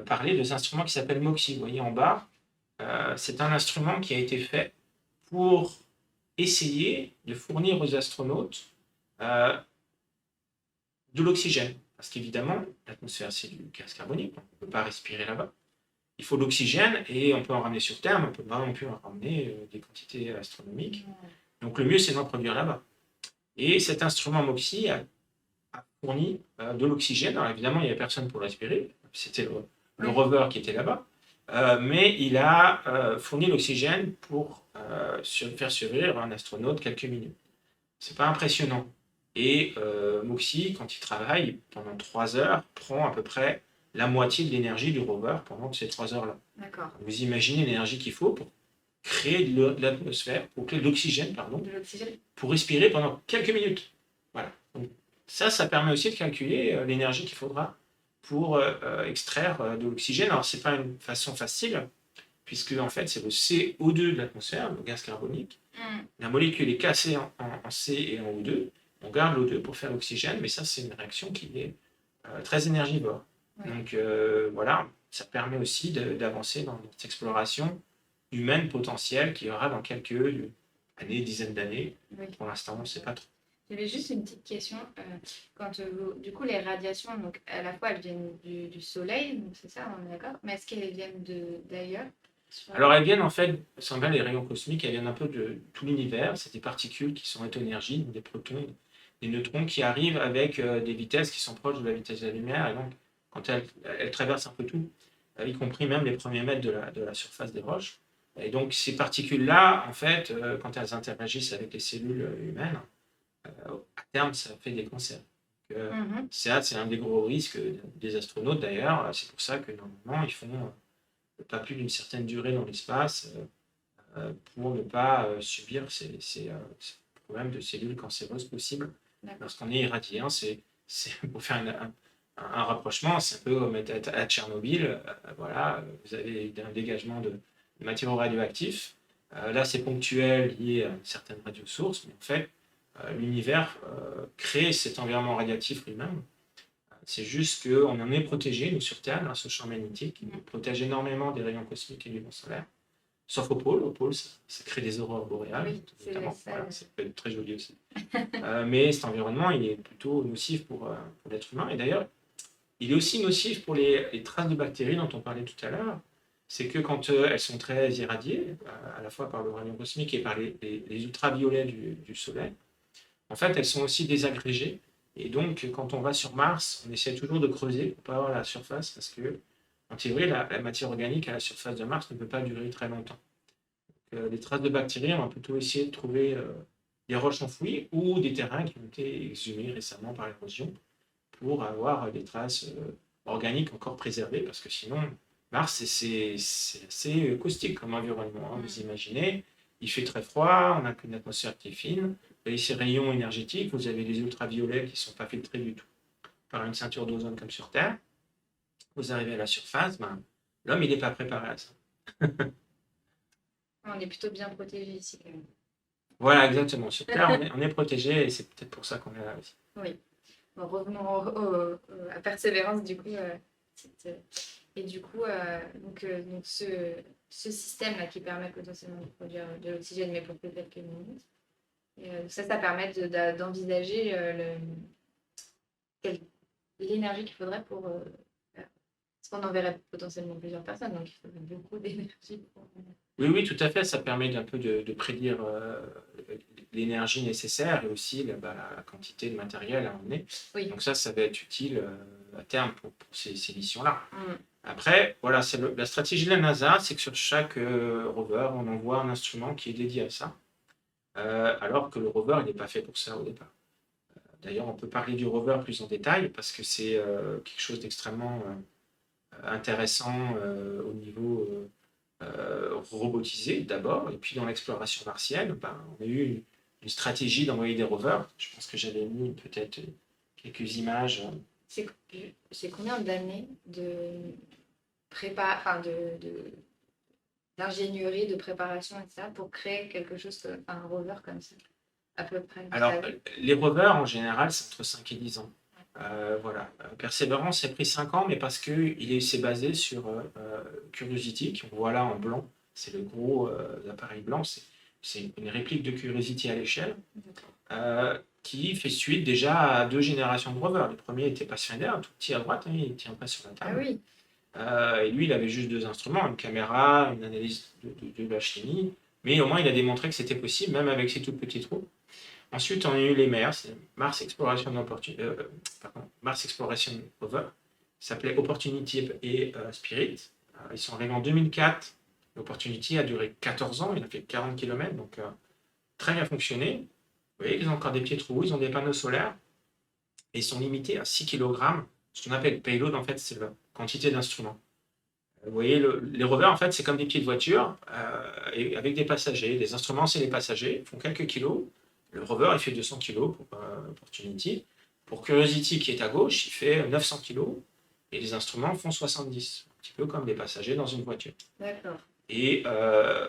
parler de cet instrument qui s'appelle MOXIE. Vous voyez en bas, c'est un instrument qui a été fait pour essayer de fournir aux astronautes de l'oxygène. Parce qu'évidemment, l'atmosphère, c'est du gaz carbonique, donc on ne peut pas respirer là-bas. Il faut de l'oxygène, et on peut en ramener sur Terre, mais on ne peut pas non plus en ramener des quantités astronomiques. Donc le mieux, c'est d'en produire là-bas. Et cet instrument MOXIE a fourni de l'oxygène. Alors évidemment, il n'y avait personne pour respirer, c'était le rover qui était là-bas. Mais il a fourni l'oxygène pour faire survivre un astronaute quelques minutes. C'est pas impressionnant. Et MOXIE, quand il travaille pendant 3 heures, prend à peu près la moitié de l'énergie du rover pendant ces 3 heures-là. D'accord. Vous imaginez l'énergie qu'il faut pour créer de l'atmosphère, pour créer de l'oxygène, pour respirer pendant quelques minutes. Voilà. Donc, ça permet aussi de calculer l'énergie qu'il faudra pour extraire de l'oxygène. Alors, c'est pas une façon facile, puisque en fait, c'est le CO2 de l'atmosphère, le gaz carbonique. La molécule est cassée en C et en O2. On garde l'O2 pour faire l'oxygène, mais ça, c'est une réaction qui est très énergivore. Donc voilà, ça permet aussi d'avancer dans cette exploration humaine potentielle qu'il y aura dans quelques années, dizaines d'années. Pour l'instant, on ne sait pas trop. J'avais juste une petite question. Quand du coup, les radiations, donc à la fois elles viennent du soleil, donc c'est ça, on est d'accord, mais est-ce qu'elles viennent d'ailleurs? Alors elles viennent en fait, ça les rayons cosmiques, elles viennent un peu de tout l'univers. C'est des particules qui sont à haute énergie, des protons, des neutrons qui arrivent avec des vitesses qui sont proches de la vitesse de la lumière, et donc quand elles traversent un peu tout, y compris même les premiers mètres de la surface des roches. Et donc ces particules-là, en fait, quand elles interagissent avec les cellules humaines, à terme, ça fait des cancers. Ça, c'est un des gros risques des astronautes d'ailleurs. C'est pour ça que normalement, ils font pas plus d'une certaine durée dans l'espace pour ne pas subir ces problèmes de cellules cancéreuses possibles lorsqu'on est irradié. C'est pour faire un rapprochement, c'est un peu comme être à Tchernobyl. Voilà, vous avez un dégagement de matériaux radioactifs. Là, c'est ponctuel, lié à une certaine radiosource, mais en fait, l'univers crée cet environnement radioactif lui-même. C'est juste qu'on en est protégé, nous, sur Terre, grâce au champ magnétique, qui nous protège énormément des rayons cosmiques et du vent solaire. Sauf au pôle. Au pôle, ça crée des aurores boréales, Oui, notamment. Voilà, ça peut être très joli aussi. Mais cet environnement, il est plutôt nocif pour l'être humain. Et d'ailleurs, il est aussi nocif pour les traces de bactéries dont on parlait tout à l'heure. C'est que quand elles sont très irradiées, à la fois par le rayon cosmique et par les ultraviolets du Soleil, en fait, elles sont aussi désagrégées. Et donc, quand on va sur Mars, on essaie toujours de creuser pour pas avoir la surface, parce que, en théorie, la matière organique à la surface de Mars ne peut pas durer très longtemps. Les traces de bactéries, on va plutôt essayer de trouver des roches enfouies ou des terrains qui ont été exhumés récemment par l'érosion pour avoir des traces organiques encore préservées, parce que sinon, Mars, c'est assez caustique comme environnement. Hein. Vous imaginez, il fait très froid, on n'a qu'une atmosphère qui est fine, vous avez ces rayons énergétiques, vous avez des ultraviolets qui ne sont pas filtrés du tout par une ceinture d'ozone comme sur Terre. Vous arrivez à la surface, ben, l'homme, il n'est pas préparé à ça. On est plutôt bien protégé ici quand même. Voilà, exactement. Sur Terre, on est protégé et c'est peut-être pour ça qu'on est là aussi. Oui. Bon, revenons à Persévérance, du coup. Et du coup, donc ce système-là qui permet potentiellement de produire de l'oxygène, mais pour que quelques minutes, ça permet d'envisager l'énergie qu'il faudrait pour... parce qu'on enverrait potentiellement plusieurs personnes, donc il faudrait beaucoup d'énergie pour... Oui, tout à fait. Ça permet un peu de prédire l'énergie nécessaire et aussi la quantité de matériel à emmener. Oui. Donc ça va être utile à terme pour ces missions-là. Après, voilà, la stratégie de la NASA, c'est que sur chaque rover, on envoie un instrument qui est dédié à ça, alors que le rover, il n'est pas fait pour ça au départ. D'ailleurs, on peut parler du rover plus en détail parce que c'est quelque chose d'extrêmement intéressant au niveau robotisé d'abord, et puis dans l'exploration martienne, on a eu une stratégie d'envoyer des rovers. Je pense que j'avais mis peut-être quelques images. C'est combien d'années d'ingénierie, de préparation, etc., pour créer quelque chose, un rover comme ça, à peu près? Alors, les rovers, en général, c'est entre 5 et 10 ans. Voilà. Persévérance a pris 5 ans, mais parce qu'il s'est basé sur Curiosity, qu'on voit là en blanc. C'est le gros appareil blanc. C'est une réplique de Curiosity à l'échelle, qui fait suite déjà à 2 générations de rovers. Le premier était Pathfinder, un tout petit à droite, hein, il ne tient pas sur la table. Ah oui. Et lui, il avait juste 2 instruments, une caméra, une analyse de la chimie, mais au moins il a démontré que c'était possible, même avec ces toutes petites roues. Ensuite, on a eu les MER, c'est Mars Exploration Rover, qui s'appelait Opportunity et Spirit. Ils sont arrivés en 2004. L'Opportunity a duré 14 ans, il a fait 40 km, donc très bien fonctionné. Vous voyez qu'ils ont encore des pieds trous, ils ont des panneaux solaires, et ils sont limités à 6 kg. Ce qu'on appelle payload, en fait, c'est la quantité d'instruments. Vous voyez, les rovers, en fait, c'est comme des pieds de voiture, et avec des passagers. Les instruments, c'est les passagers, ils font quelques kilos. Le rover, il fait 200 kg pour Opportunity. Pour Curiosity, qui est à gauche, il fait 900 kg. Et les instruments font 70. Un petit peu comme des passagers dans une voiture. D'accord. Et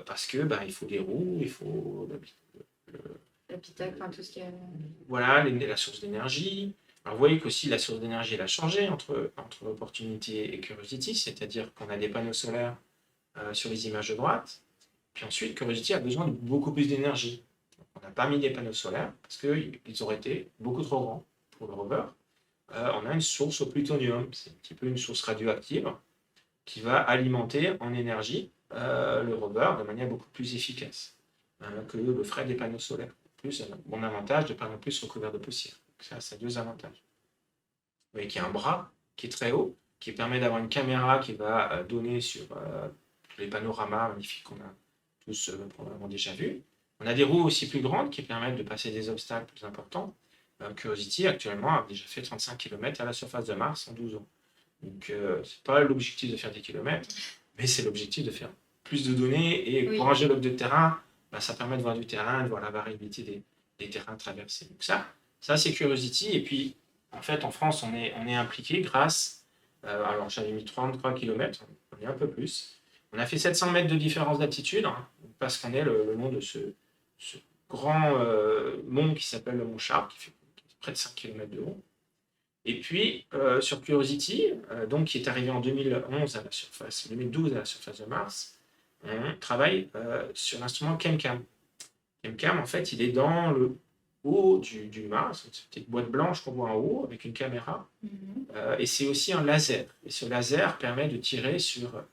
parce que il faut des roues, il faut l'habitacle, enfin tout ce qui est... Voilà, la source d'énergie. Alors vous voyez qu'aussi la source d'énergie elle a changé entre Opportunity et Curiosity, c'est-à-dire qu'on a des panneaux solaires sur les images de droite. Puis ensuite, Curiosity a besoin de beaucoup plus d'énergie. On n'a pas mis des panneaux solaires parce qu'ils auraient été beaucoup trop grands pour le rover. On a une source au plutonium, c'est un petit peu une source radioactive qui va alimenter en énergie le rover de manière beaucoup plus efficace que le ferait des panneaux solaires. Plus un bon avantage de ne pas non plus recouvert de poussière. Ça a 2 avantages. Vous voyez qu'il y a un bras qui est très haut, qui permet d'avoir une caméra qui va donner sur tous les panoramas magnifiques qu'on a tous probablement déjà vus. On a des roues aussi plus grandes qui permettent de passer des obstacles plus importants. Curiosity, actuellement, a déjà fait 35 km à la surface de Mars en 12 ans. Donc, c'est pas l'objectif de faire des kilomètres, mais c'est l'objectif de faire plus de données. Et pour un géologue de terrain, ça permet de voir du terrain, de voir la variabilité des terrains traversés. Donc ça c'est Curiosity. Et puis, en fait, en France, on est impliqué grâce, alors j'avais mis 33 km, on est un peu plus. On a fait 700 mètres de différence d'altitude, hein, parce qu'on est le long de ce grand mont qui s'appelle le mont Sharp, qui fait près de 5 km de haut. Et puis, sur Curiosity, donc, qui est arrivé en 2011 à la surface, 2012 à la surface de Mars, on travaille sur l'instrument ChemCam. ChemCam, en fait, il est dans le haut du Mars, une petite boîte blanche qu'on voit en haut avec une caméra. Et c'est aussi un laser. Et ce laser permet de tirer sur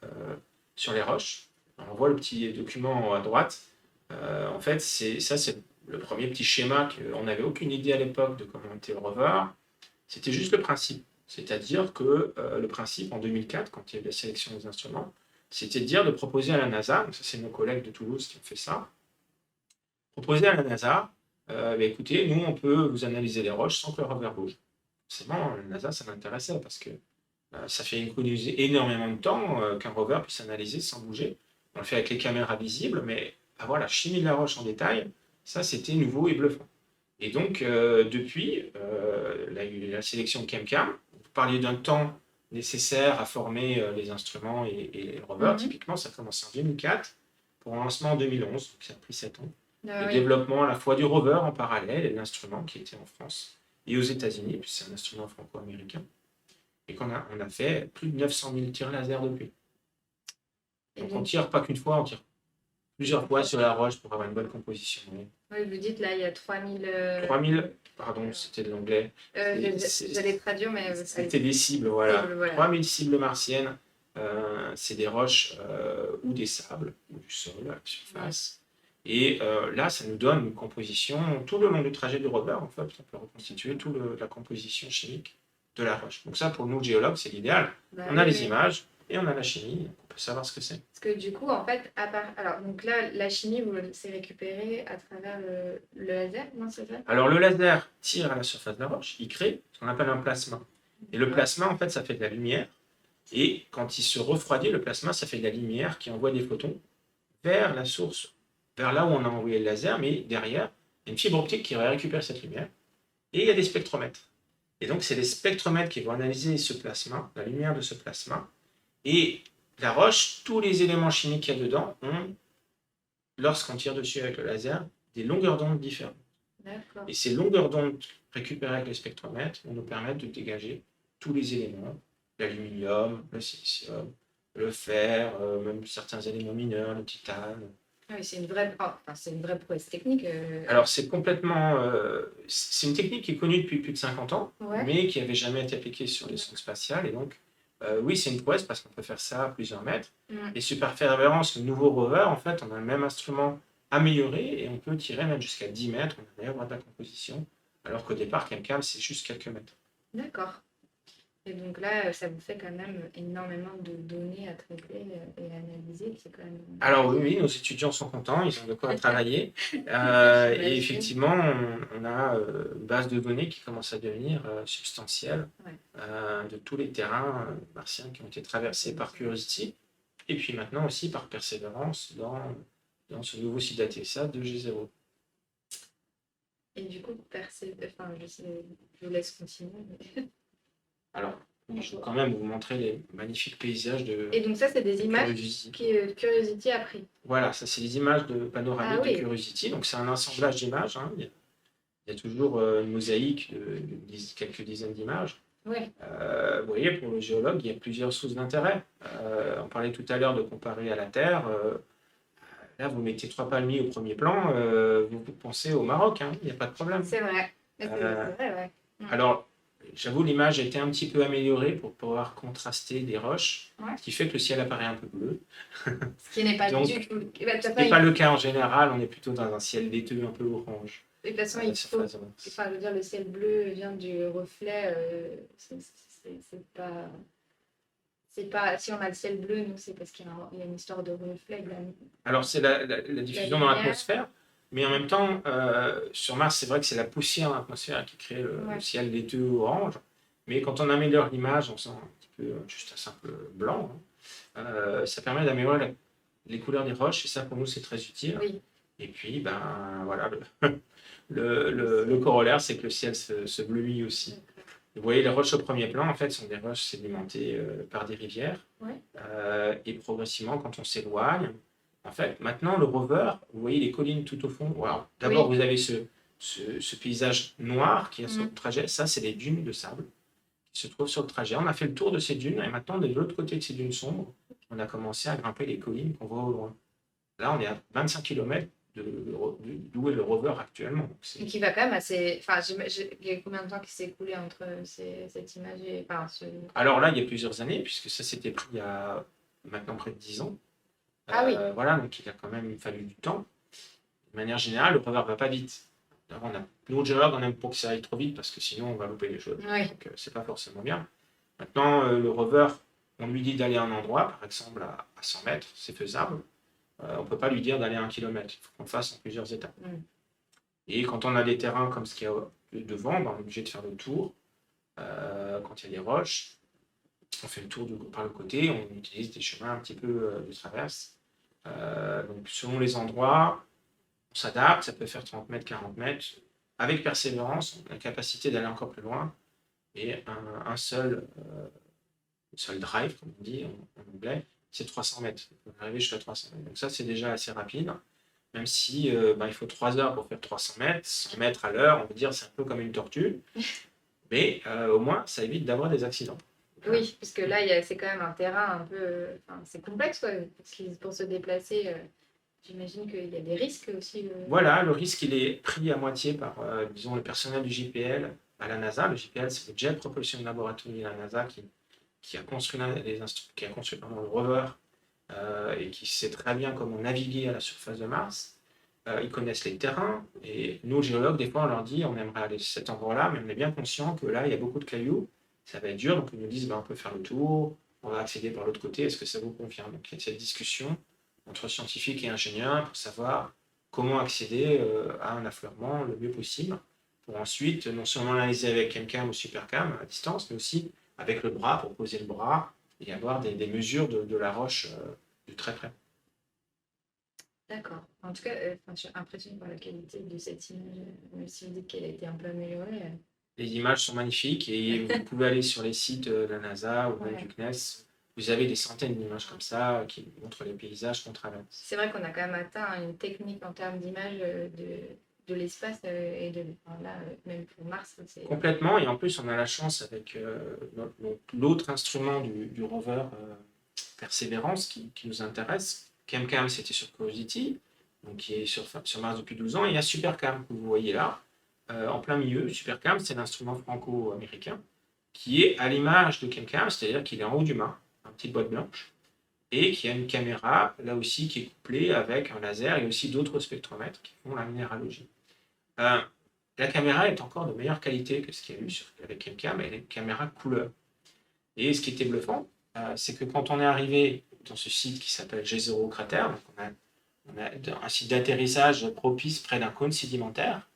les roches. Alors, on voit le petit document à droite. En fait, c'est le premier petit schéma qu'on n'avait aucune idée à l'époque de comment était le rover. C'était juste le principe. C'est-à-dire que le principe, en 2004, quand il y a eu la sélection des instruments, c'était de proposer à la NASA, donc ça c'est nos collègues de Toulouse qui ont fait ça, proposer à la NASA, écoutez, nous on peut vous analyser les roches sans que le rover bouge. C'est bon, la NASA ça m'intéressait parce que ça fait économiser énormément de temps qu'un rover puisse analyser sans bouger. On le fait avec les caméras visibles, mais avoir la chimie de la roche en détail, ça c'était nouveau et bluffant. Et donc, depuis la sélection ChemCam, vous parliez d'un temps nécessaire à former les instruments et les rovers. Typiquement, ça a commencé en 2004 pour un lancement en 2011, donc ça a pris 7 ans. Le développement à la fois du rover en parallèle et de l'instrument qui était en France et aux États-Unis, puis c'est un instrument franco-américain. Et on a fait plus de 900 000 tirs laser depuis. Donc on tire pas qu'une fois, on tire plusieurs fois sur la roche pour avoir une bonne composition. Oui, vous dites là, il y a 3000. 3000, pardon, c'était de l'anglais. J'allais traduire, mais. C'était des cibles, voilà. 3000 cibles martiennes. C'est des roches ou des sables, ou du sol à la surface. Et là, ça nous donne une composition, tout le long du trajet du rover, en fait, on peut reconstituer toute la composition chimique de la roche. Donc ça, pour nous, géologues, c'est l'idéal. On a les images et on a la chimie, on peut savoir ce que c'est. Parce que du coup, en fait, alors, donc là, la chimie, c'est récupéré à travers le laser, non, c'est ça? Alors, le laser tire à la surface de la roche, il crée ce qu'on appelle un plasma. Et le plasma, en fait, ça fait de la lumière. Et quand il se refroidit, le plasma, ça fait de la lumière qui envoie des photons vers la source, vers là où on a envoyé le laser, mais derrière, il y a une fibre optique qui récupère cette lumière. Et il y a des spectromètres. Et donc, c'est les spectromètres qui vont analyser ce plasma, la lumière de ce plasma. Et la roche, tous les éléments chimiques qu'il y a dedans ont, lorsqu'on tire dessus avec le laser, des longueurs d'onde différentes. Et ces longueurs d'onde récupérées avec les spectromètres vont nous permettre de dégager tous les éléments, l'aluminium, le silicium, le fer, même certains éléments mineurs, le titane. Ah oui, c'est une vraie prouesse technique. Alors c'est complètement, c'est une technique qui est connue depuis plus de 50 ans, mais qui n'avait jamais été appliquée sur les sondes spatiales. Et donc, oui, c'est une prouesse parce qu'on peut faire ça à plusieurs mètres. Et Super Perseverance, le nouveau rover, en fait, on a le même instrument amélioré et on peut tirer même jusqu'à 10 mètres, on a d'ailleurs de la composition, alors qu'au départ, ChemCam, c'est juste quelques mètres. D'accord. Et donc là, ça vous fait quand même énormément de données à traiter et à analyser. C'est quand même... Alors oui, nos étudiants sont contents, ils ont de quoi travailler. Et effectivement, on a une base de données qui commence à devenir substantielle de tous les terrains martiens qui ont été traversés par Curiosity. Et puis maintenant aussi par Perseverance dans ce nouveau site d'ATSA de G0. Et du coup, je vous laisse continuer. Mais... Alors, je vais quand même vous montrer les magnifiques paysages de. Et donc ça, c'est des images que Curiosity a pris. Voilà, ça c'est les images de panoramique de Curiosity. Donc c'est un assemblage d'images. Hein. Il y a toujours une mosaïque de quelques dizaines d'images. Vous voyez, pour le géologue, il y a plusieurs sources d'intérêt. On parlait tout à l'heure de comparer à la Terre. Là, vous mettez 3 palmiers au premier plan, vous pensez au Maroc, hein, il n'y a pas de problème. C'est vrai. C'est vrai, ouais. Alors, j'avoue, l'image a été un petit peu améliorée pour pouvoir contraster des roches, ce qui fait que le ciel apparaît un peu bleu. Ce qui n'est pas du tout... Ce n'est pas le cas en général, on est plutôt dans un ciel laiteux un peu orange. De toute façon, il faut... Enfin, je veux dire, le ciel bleu vient du reflet, c'est pas... C'est pas, si on a le ciel bleu, nous, c'est parce qu'il y a une histoire de reflet. Alors, c'est la diffusion dans l'atmosphère. Mais en même temps, sur Mars, c'est vrai que c'est la poussière dans l'atmosphère qui crée le Ouais. ciel laiteux orange. Mais quand on améliore l'image en faisant un petit peu juste un simple blanc, ça permet d'améliorer les couleurs des roches. Et ça, pour nous, c'est très utile. Oui. Et puis, ben voilà, le corollaire, c'est que le ciel se bleuit aussi. Vous voyez, les roches au premier plan, en fait, sont des roches sédimentées par des rivières. Ouais. Et progressivement, quand on s'éloigne, en fait, maintenant, le rover, vous voyez les collines tout au fond. Wow. D'abord, Oui. vous avez ce paysage noir qui est sur le trajet. Ça, c'est des dunes de sable qui se trouvent sur le trajet. On a fait le tour de ces dunes et maintenant, de l'autre côté de ces dunes sombres, on a commencé à grimper les collines qu'on voit au loin. Là, on est à 25 km d'où est le rover actuellement. Donc, Et qui va quand même assez. Enfin, il y a combien de temps qui s'est écoulé entre cette image et. Enfin, Alors là, il y a plusieurs années, puisque ça s'était pris il y a maintenant près de 10 ans. Ah oui. Voilà, donc il a quand même fallu du temps. De manière générale, le rover ne va pas vite. Alors, nous, géologues, on aime pour que ça aille trop vite parce que sinon, on va louper les choses. Oui. Donc, c'est pas forcément bien. Maintenant, le rover, on lui dit d'aller à un endroit, par exemple à 100 mètres, c'est faisable. On ne peut pas lui dire d'aller à 1 kilomètre. Il faut qu'on le fasse en plusieurs étapes. Et quand on a des terrains comme ce qu'il y a devant, ben, on est obligé de faire le tour. Quand il y a des roches, on fait le tour par le côté, on utilise des chemins un petit peu de traverse. Donc, selon les endroits, on s'adapte, ça peut faire 30 mètres, 40 mètres. Avec persévérance, on a la capacité d'aller encore plus loin. Et un seul drive, comme on dit en anglais, c'est 300 mètres. On peut arriver jusqu'à 300 mètres. Donc ça, c'est déjà assez rapide. Même si il faut 3 heures pour faire 300 mètres, 100 mètres à l'heure, on peut dire c'est un peu comme une tortue. Mais au moins, ça évite d'avoir des accidents. Oui, puisque là, c'est quand même un terrain un peu. Enfin, c'est complexe, quoi. Pour se déplacer, j'imagine qu'il y a des risques aussi. Voilà, le risque, il est pris à moitié par, disons, le personnel du JPL à la NASA. Le JPL, c'est le Jet Propulsion Laboratory à la NASA qui a construit, le rover et qui sait très bien comment naviguer à la surface de Mars. Ils connaissent les terrains et nous, géologues, des fois, on leur dit on aimerait aller à cet endroit-là, mais on est bien conscient que là, il y a beaucoup de cailloux, ça va être dur, donc ils nous disent on peut faire le tour, on va accéder par l'autre côté, est-ce que ça vous convient? Donc il y a cette discussion entre scientifiques et ingénieurs pour savoir comment accéder à un affleurement le mieux possible, pour ensuite non seulement l'analyser avec ChemCam ou SuperCam à distance, mais aussi avec le bras pour poser le bras et avoir des mesures de la roche de très près. D'accord. En tout cas, je suis impressionnée par la qualité de cette image, même si vous dites qu'elle a été un peu améliorée. Les images sont magnifiques et vous pouvez aller sur les sites de la NASA ou même du CNES. Vous avez des centaines d'images comme ça qui montrent les paysages qu'on traverse. C'est vrai qu'on a quand même atteint une technique en termes d'image de l'espace et là, même pour Mars. Complètement, et en plus on a la chance avec l'autre instrument du rover Perseverance qui nous intéresse. ChemCam, c'était sur Curiosity, donc qui est sur Mars depuis 12 ans, et il y a SuperCam que vous voyez là, en plein milieu. SuperCam, c'est l'instrument franco-américain qui est à l'image de ChemCam, c'est-à-dire qu'il est en haut du mât, une petite boîte blanche, et qui a une caméra, là aussi, qui est couplée avec un laser et aussi d'autres spectromètres qui font la minéralogie. La caméra est encore de meilleure qualité que ce qu'il y a eu avec ChemCam, elle est une caméra couleur. Et ce qui était bluffant, c'est que quand on est arrivé dans ce site qui s'appelle G0 Cratère, donc on a un site d'atterrissage propice près d'un cône sédimentaire,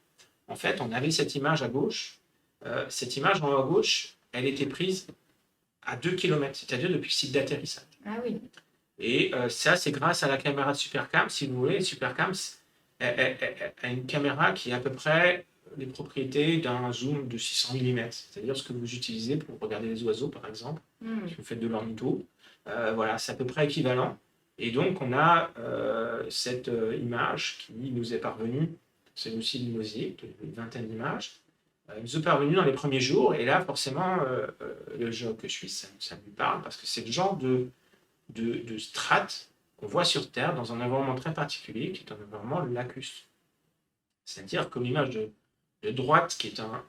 en fait, on avait cette image à gauche. Cette image en haut à gauche, elle était prise à 2 km, c'est-à-dire depuis le site d'atterrissage. Ah oui. Et ça, c'est grâce à la caméra de SuperCam. Si vous voulez, SuperCam a une caméra qui a à peu près les propriétés d'un zoom de 600 mm, c'est-à-dire ce que vous utilisez pour regarder les oiseaux, par exemple, si vous faites de l'ornitho. Voilà, c'est à peu près équivalent. Et donc, on a cette image qui nous est parvenue. C'est aussi une mosaïque, une vingtaine d'images. Elle nous est parvenue dans les premiers jours. Et là, forcément, le géologue que je suis, ça lui parle, parce que c'est le genre de strates qu'on voit sur Terre dans un environnement très particulier, qui est un environnement lacustre. C'est-à-dire comme l'image de droite, qui est un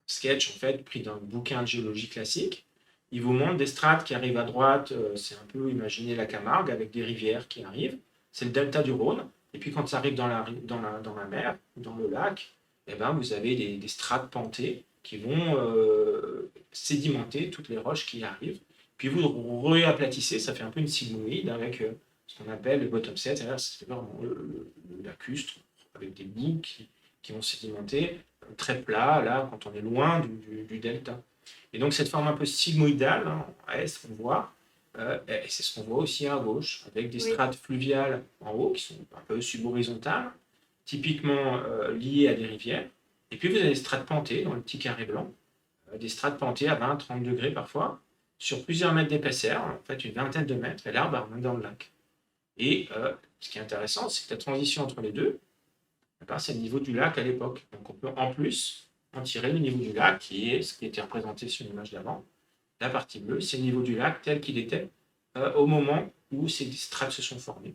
sketch en fait pris d'un bouquin de géologie classique. Il vous montre des strates qui arrivent à droite, c'est un peu imaginer la Camargue avec des rivières qui arrivent. C'est le delta du Rhône. Et puis quand ça arrive dans la mer, dans le lac, eh ben, vous avez des strates pentées qui vont sédimenter toutes les roches qui arrivent. Puis vous réaplatissez, ça fait un peu une sigmoïde avec ce qu'on appelle le bottom set, c'est-à-dire c'est vraiment le lacustre avec des bouts qui vont sédimenter très plat, là, quand on est loin du delta. Et donc cette forme un peu sigmoïdale, hein, à est, on voit, et c'est ce qu'on voit aussi à gauche, avec des strates fluviales en haut, qui sont un peu subhorizontales, typiquement liées à des rivières. Et puis vous avez des strates pentées dans le petit carré blanc, des strates pentées à 20-30 degrés parfois, sur plusieurs mètres d'épaisseur, en fait une vingtaine de mètres, et l'arbre est dans le lac. Et ce qui est intéressant, c'est que la transition entre les deux, c'est le niveau du lac à l'époque. Donc on peut en plus en tirer le niveau du lac, qui est ce qui était représenté sur l'image d'avant. La partie bleue, c'est le niveau du lac tel qu'il était au moment où ces strates se sont formées.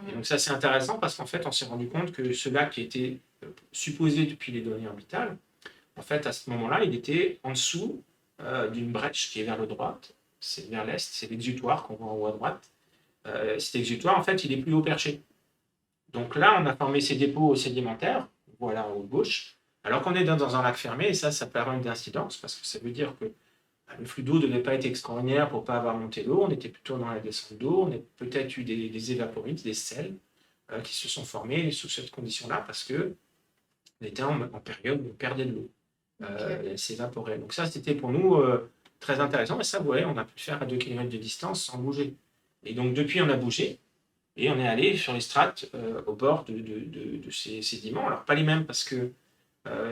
Et donc ça, c'est intéressant parce qu'en fait, on s'est rendu compte que ce lac qui était supposé depuis les données orbitales, en fait, à ce moment-là, il était en dessous d'une brèche qui est vers le droite, c'est vers l'est, c'est l'exutoire qu'on voit en haut à droite. Cet exutoire, en fait, il est plus haut perché. Donc là, on a formé ces dépôts sédimentaires, voilà en haut à gauche, alors qu'on est dans un lac fermé, et ça permet une incidence, parce que ça veut dire que le flux d'eau ne devait pas être extraordinaire pour ne pas avoir monté l'eau, on était plutôt dans la descente d'eau, on a peut-être eu des évaporites, des sels, qui se sont formés sous cette condition-là, parce qu'on était en période où on perdait de l'eau, elle s'évaporait. Donc ça, c'était pour nous très intéressant, et ça, vous voyez, on a pu le faire à 2 km de distance sans bouger. Et donc depuis, on a bougé, et on est allé sur les strates au bord de ces sédiments. Alors, pas les mêmes parce que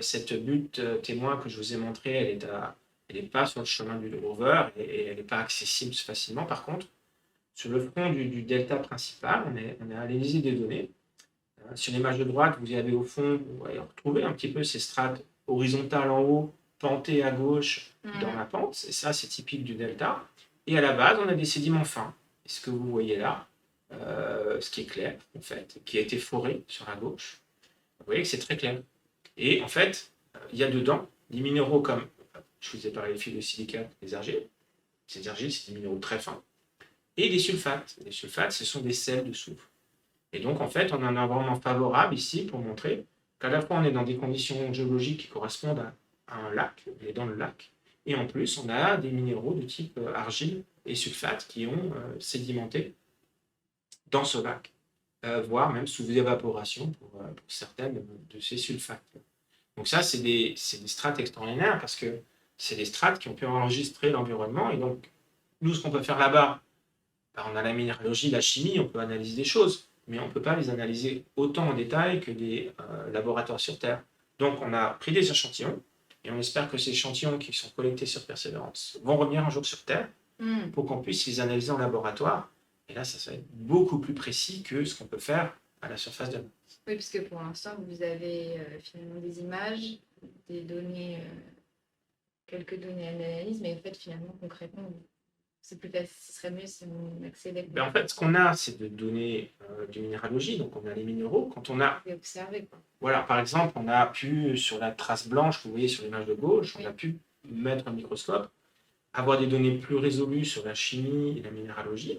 cette butte témoin que je vous ai montrée, elle n'est pas sur le chemin du rover et elle n'est pas accessible facilement. Par contre, sur le front du delta principal, on est allé analyser des données. Sur l'image de droite, vous avez au fond, vous allez retrouver un petit peu ces strates horizontales en haut, pentées à gauche dans la pente. Et ça, c'est typique du delta. Et à la base, on a des sédiments fins. Et ce que vous voyez là, ce qui est clair, en fait, qui a été foré sur la gauche. Vous voyez que c'est très clair. Et en fait, il y a dedans des minéraux comme, je vous ai parlé des fils de silicate, des argiles. Ces argiles, c'est des minéraux très fins. Et des sulfates. Les sulfates, ce sont des sels de soufre. Et donc, en fait, on a un environnement favorable ici pour montrer qu'à la fois, on est dans des conditions géologiques qui correspondent à un lac, on est dans le lac, et en plus, on a des minéraux de type argile et sulfate qui ont sédimenté dans ce lac, voire même sous évaporation pour certaines de ces sulfates. Donc ça, c'est des strates extraordinaires parce que c'est des strates qui ont pu enregistrer l'environnement. Et donc, nous, ce qu'on peut faire là-bas, on a la minéralogie, la chimie, on peut analyser des choses, mais on ne peut pas les analyser autant en détail que des laboratoires sur Terre. Donc, on a pris des échantillons et on espère que ces échantillons qui sont collectés sur Persévérance vont revenir un jour sur Terre pour qu'on puisse les analyser en laboratoire. Et là, ça va être beaucoup plus précis que ce qu'on peut faire à la surface de Mars. Oui, parce que pour l'instant, vous avez finalement des images, des données, quelques données d'analyse, mais en fait, finalement, concrètement, c'est plus facile, ce serait mieux si on accélère. En fait, ce qu'on a, c'est de données de minéralogie, donc on a les minéraux. Quand on a observé, quoi. Voilà, par exemple, on a pu, sur la trace blanche que vous voyez sur l'image de gauche, on a pu mettre un microscope, avoir des données plus résolues sur la chimie et la minéralogie.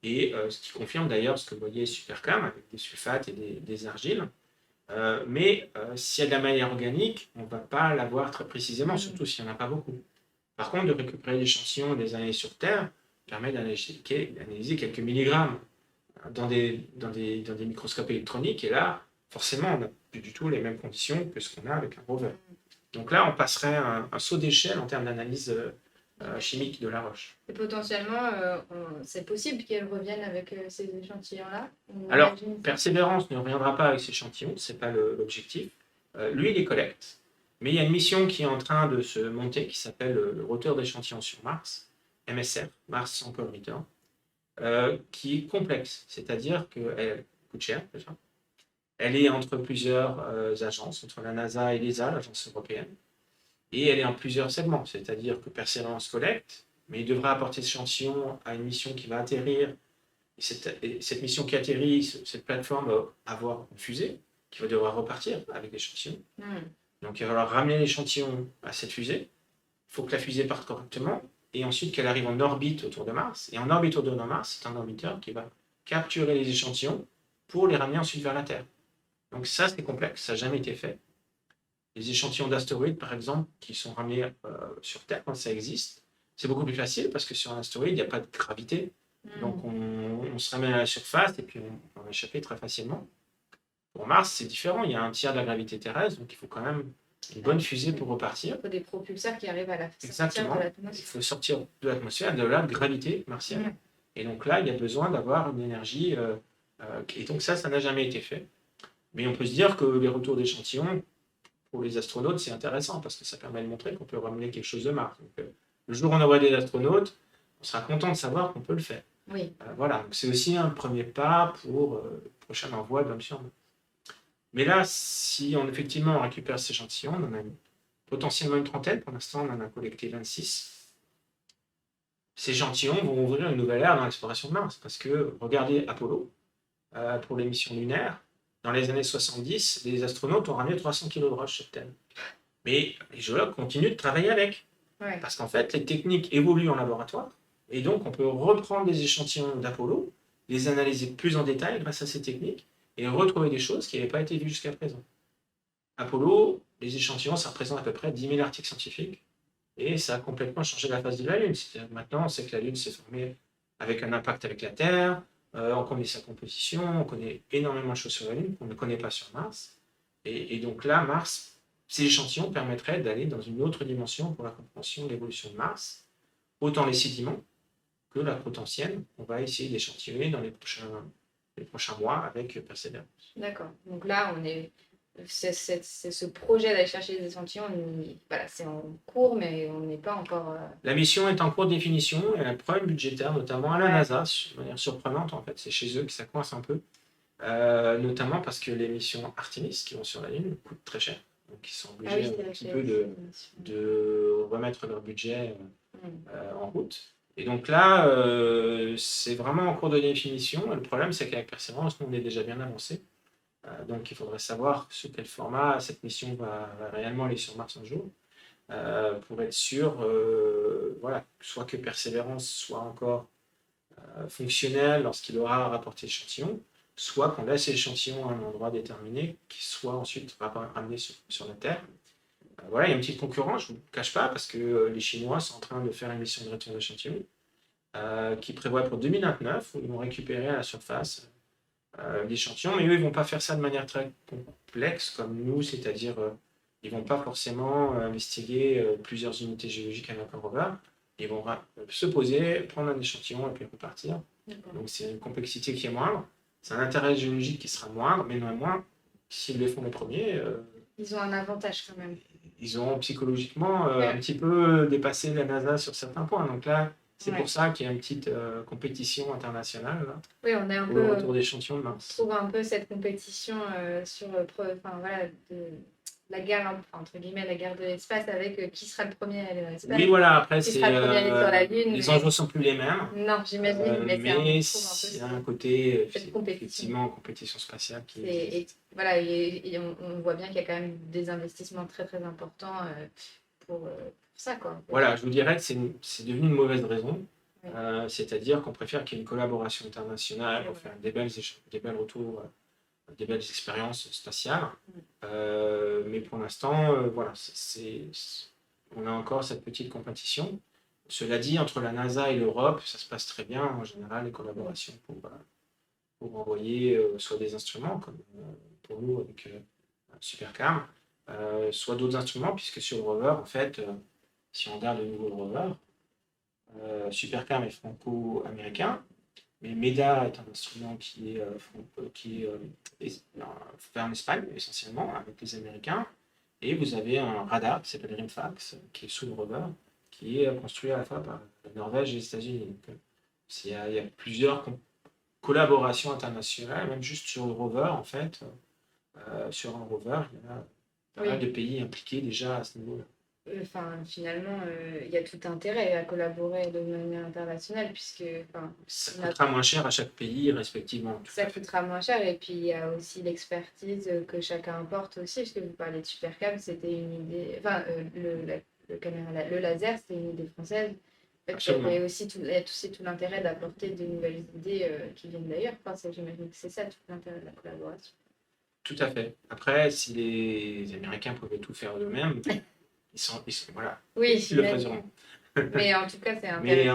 Et ce qui confirme d'ailleurs ce que vous voyez Supercam avec des sulfates et des argiles. Mais s'il y a de la matière organique, on ne va pas la voir très précisément, surtout s'il n'y en a pas beaucoup. Par contre, de récupérer l'échantillon des années sur Terre permet d'analyser quelques milligrammes dans des microscopes électroniques. Et là, forcément, on n'a plus du tout les mêmes conditions que ce qu'on a avec un rover. Donc là, on passerait un saut d'échelle en termes d'analyse chimique de la roche. Et potentiellement, c'est possible qu'elle revienne avec ces échantillons-là? Alors, Persévérance ne reviendra pas avec ces échantillons, ce n'est pas l'objectif. Lui, il les collecte. Mais il y a une mission qui est en train de se monter qui s'appelle le roteur d'échantillons sur Mars, MSR, Mars Sample Return, qui est complexe, c'est-à-dire qu'elle coûte cher déjà. Elle est entre plusieurs agences, entre la NASA et l'ESA, l'agence européenne. Et elle est en plusieurs segments, c'est-à-dire que Persévérance collecte, mais il devra apporter cet échantillon à une mission qui va atterrir. Et cette mission qui atterrit, cette plateforme va avoir une fusée qui va devoir repartir avec l'échantillon. Donc il va falloir ramener l'échantillon à cette fusée. Il faut que la fusée parte correctement et ensuite qu'elle arrive en orbite autour de Mars. Et en orbite autour de Mars, c'est un orbiteur qui va capturer les échantillons pour les ramener ensuite vers la Terre. Donc ça, c'est complexe, ça n'a jamais été fait. Les échantillons d'astéroïdes, par exemple, qui sont ramenés sur Terre quand ça existe, c'est beaucoup plus facile parce que sur un astéroïde, il n'y a pas de gravité. Donc on se ramène à la surface et puis on va échapper très facilement. Pour Mars, c'est différent. Il y a un tiers de la gravité terrestre, donc il faut quand même une bonne fusée pour repartir. Il faut des propulseurs qui arrivent à la sortir Exactement. de Il l'atmosphère. faut sortir de l'atmosphère, de la gravité martienne. Ouais. Et donc là, il y a besoin d'avoir une énergie. Et donc ça n'a jamais été fait. Mais on peut se dire que les retours d'échantillons, pour les astronautes, c'est intéressant parce que ça permet de montrer qu'on peut ramener quelque chose de Mars. Donc, le jour où on envoie des astronautes, on sera content de savoir qu'on peut le faire. Oui. Voilà, donc c'est aussi un premier pas pour le prochain envoi d'hommes sur Mars. Mais là, si on effectivement récupère ces échantillons, on en a potentiellement une trentaine. Pour l'instant, on en a collecté 26. Ces échantillons vont ouvrir une nouvelle ère dans l'exploration de Mars. Parce que, regardez Apollo, pour les missions lunaires, dans les années 70, les astronautes ont ramené 300 kg de roches sur Terre. Mais les géologues continuent de travailler avec. Ouais. Parce qu'en fait, les techniques évoluent en laboratoire. Et donc, on peut reprendre des échantillons d'Apollo, les analyser plus en détail grâce à ces techniques, et retrouver des choses qui n'avaient pas été vues jusqu'à présent. Apollo, les échantillons, ça représente à peu près 10 000 articles scientifiques, et ça a complètement changé la face de la Lune. C'est-à-dire que maintenant, on sait que la Lune s'est formée avec un impact avec la Terre, on connaît sa composition, on connaît énormément de choses sur la Lune qu'on ne connaît pas sur Mars. Et donc là, Mars, ces échantillons permettraient d'aller dans une autre dimension pour la compréhension de l'évolution de Mars, autant les sédiments que la croûte ancienne. On va essayer d'échantillonner dans les prochains mois avec Persévérance. D'accord. Donc là, c'est ce projet d'aller chercher des échantillons, voilà, c'est en cours, mais on n'est pas encore... La mission est en cours de définition, et elle a un problème budgétaire, notamment à la NASA, de manière surprenante en fait. C'est chez eux que ça coince un peu, notamment parce que les missions Artemis qui vont sur la Lune coûtent très cher. Donc ils sont obligés un petit peu de remettre leur budget en route. Et donc là, c'est vraiment en cours de définition. Le problème, c'est qu'avec Persévérance, nous, on est déjà bien avancé. Donc il faudrait savoir sous quel format cette mission va réellement aller sur Mars un jour, pour être sûr, voilà, soit que Persévérance soit encore fonctionnel lorsqu'il aura rapporté l'échantillon, soit qu'on laisse l'échantillon à un endroit déterminé qui soit ensuite ramené sur la Terre. Voilà, il y a une petite concurrence, je ne vous le cache pas, parce que les Chinois sont en train de faire une mission de retour d'échantillon qui prévoit pour 2029, où ils vont récupérer à la surface l'échantillon, mais eux, ils ne vont pas faire ça de manière très complexe comme nous, c'est-à-dire ils ne vont pas forcément investiguer plusieurs unités géologiques avec un rover. Ils vont se poser, prendre un échantillon et puis repartir. Donc c'est une complexité qui est moindre. C'est un intérêt géologique qui sera moindre, mais néanmoins, s'ils le font les premiers... ils ont un avantage quand même. Ils ont psychologiquement un petit peu dépassé la NASA sur certains points. Donc là, c'est pour ça qu'il y a une petite compétition internationale là, oui, on est un pour peu, le retour d'échantillons de Mars. On trouve un peu cette compétition sur voilà, la guerre, entre guillemets, la guerre de l'espace avec qui sera le premier à aller dans l'espace. Oui, voilà, après, qui sera le premier à aller sur la Lune, les enjeux ne sont plus les mêmes. Non, j'imagine, mais il y a un côté, effectivement, compétition spatiale qui existe. Voilà, on voit bien qu'il y a quand même des investissements très très importants pour ça, quoi. Voilà, je vous dirais que c'est devenu une mauvaise raison. Oui. C'est-à-dire qu'on préfère qu'il y ait une collaboration internationale pour faire des belles retours, des belles expériences spatiales. Mais pour l'instant, voilà, on a encore cette petite compétition. Cela dit, entre la NASA et l'Europe, ça se passe très bien en général, les collaborations pour envoyer soit des instruments, comme pour nous avec Supercam, soit d'autres instruments, puisque sur le rover, en fait, si on regarde le nouveau rover, Supercam est franco-américain, mais MEDA est un instrument qui est fait en Espagne essentiellement avec les Américains, et vous avez un radar qui s'appelle RIMFAX qui est sous le rover, qui est construit à la fois par la Norvège et les États-Unis. Donc il y a plusieurs collaborations internationales, même juste sur le rover en fait. Sur un rover, il y a pas mal de pays impliqués déjà à ce niveau-là. Finalement, il y a tout intérêt à collaborer de manière internationale, puisque... ça coûtera moins cher à chaque pays, respectivement. Ça coûtera moins cher, et puis il y a aussi l'expertise que chacun apporte aussi, parce que vous parlez de Supercam, c'était une idée... le laser, c'était une idée française. Il y a aussi tout l'intérêt d'apporter de nouvelles idées qui viennent d'ailleurs. J'imagine que c'est ça, tout l'intérêt de la collaboration. Tout à fait. Après, si les Américains pouvaient tout faire eux-mêmes... Ils sont, voilà. Oui, ils le feront. Mais en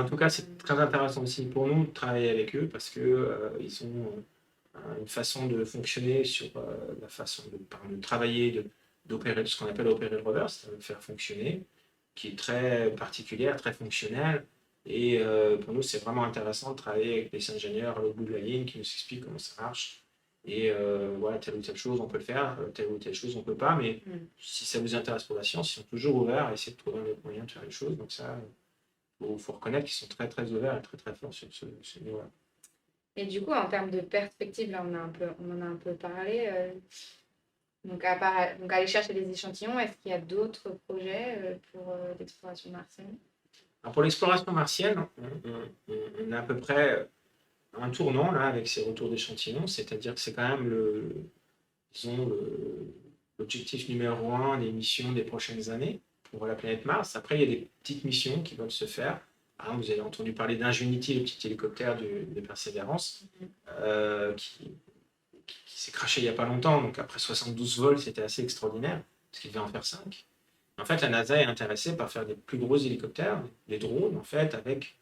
tout cas, c'est très intéressant aussi pour nous de travailler avec eux parce que ils ont une façon de fonctionner sur la façon de travailler, d'opérer, ce qu'on appelle opérer le rover, c'est de faire fonctionner, qui est très particulière, très fonctionnelle. Et pour nous, c'est vraiment intéressant de travailler avec des ingénieurs à l'autre bout de la ligne qui nous expliquent comment ça marche. Et voilà, telle ou telle chose, on peut le faire, telle ou telle chose, on ne peut pas. Mais si ça vous intéresse pour la science, ils sont toujours ouverts à essayer de trouver un autre moyen de faire les choses. Donc ça, faut reconnaître qu'ils sont très, très ouverts et très, très forts sur ce niveau-là. Et du coup, en termes de perspective, là, on en a un peu parlé. Donc, donc, aller chercher des échantillons, est-ce qu'il y a d'autres projets pour l'exploration martienne? Alors pour l'exploration martienne, on a à peu près un tournant là avec ces retours d'échantillons, c'est-à-dire que c'est quand même disons, l'objectif numéro un des missions des prochaines années pour la planète Mars. Après, il y a des petites missions qui veulent se faire. Par exemple, vous avez entendu parler d'Ingenuity, le petit hélicoptère de Persévérance, qui s'est craché il n'y a pas longtemps. Donc après 72 vols, c'était assez extraordinaire, parce qu'il devait en faire 5. En fait, la NASA est intéressée par faire des plus gros hélicoptères, des drones, en fait, avec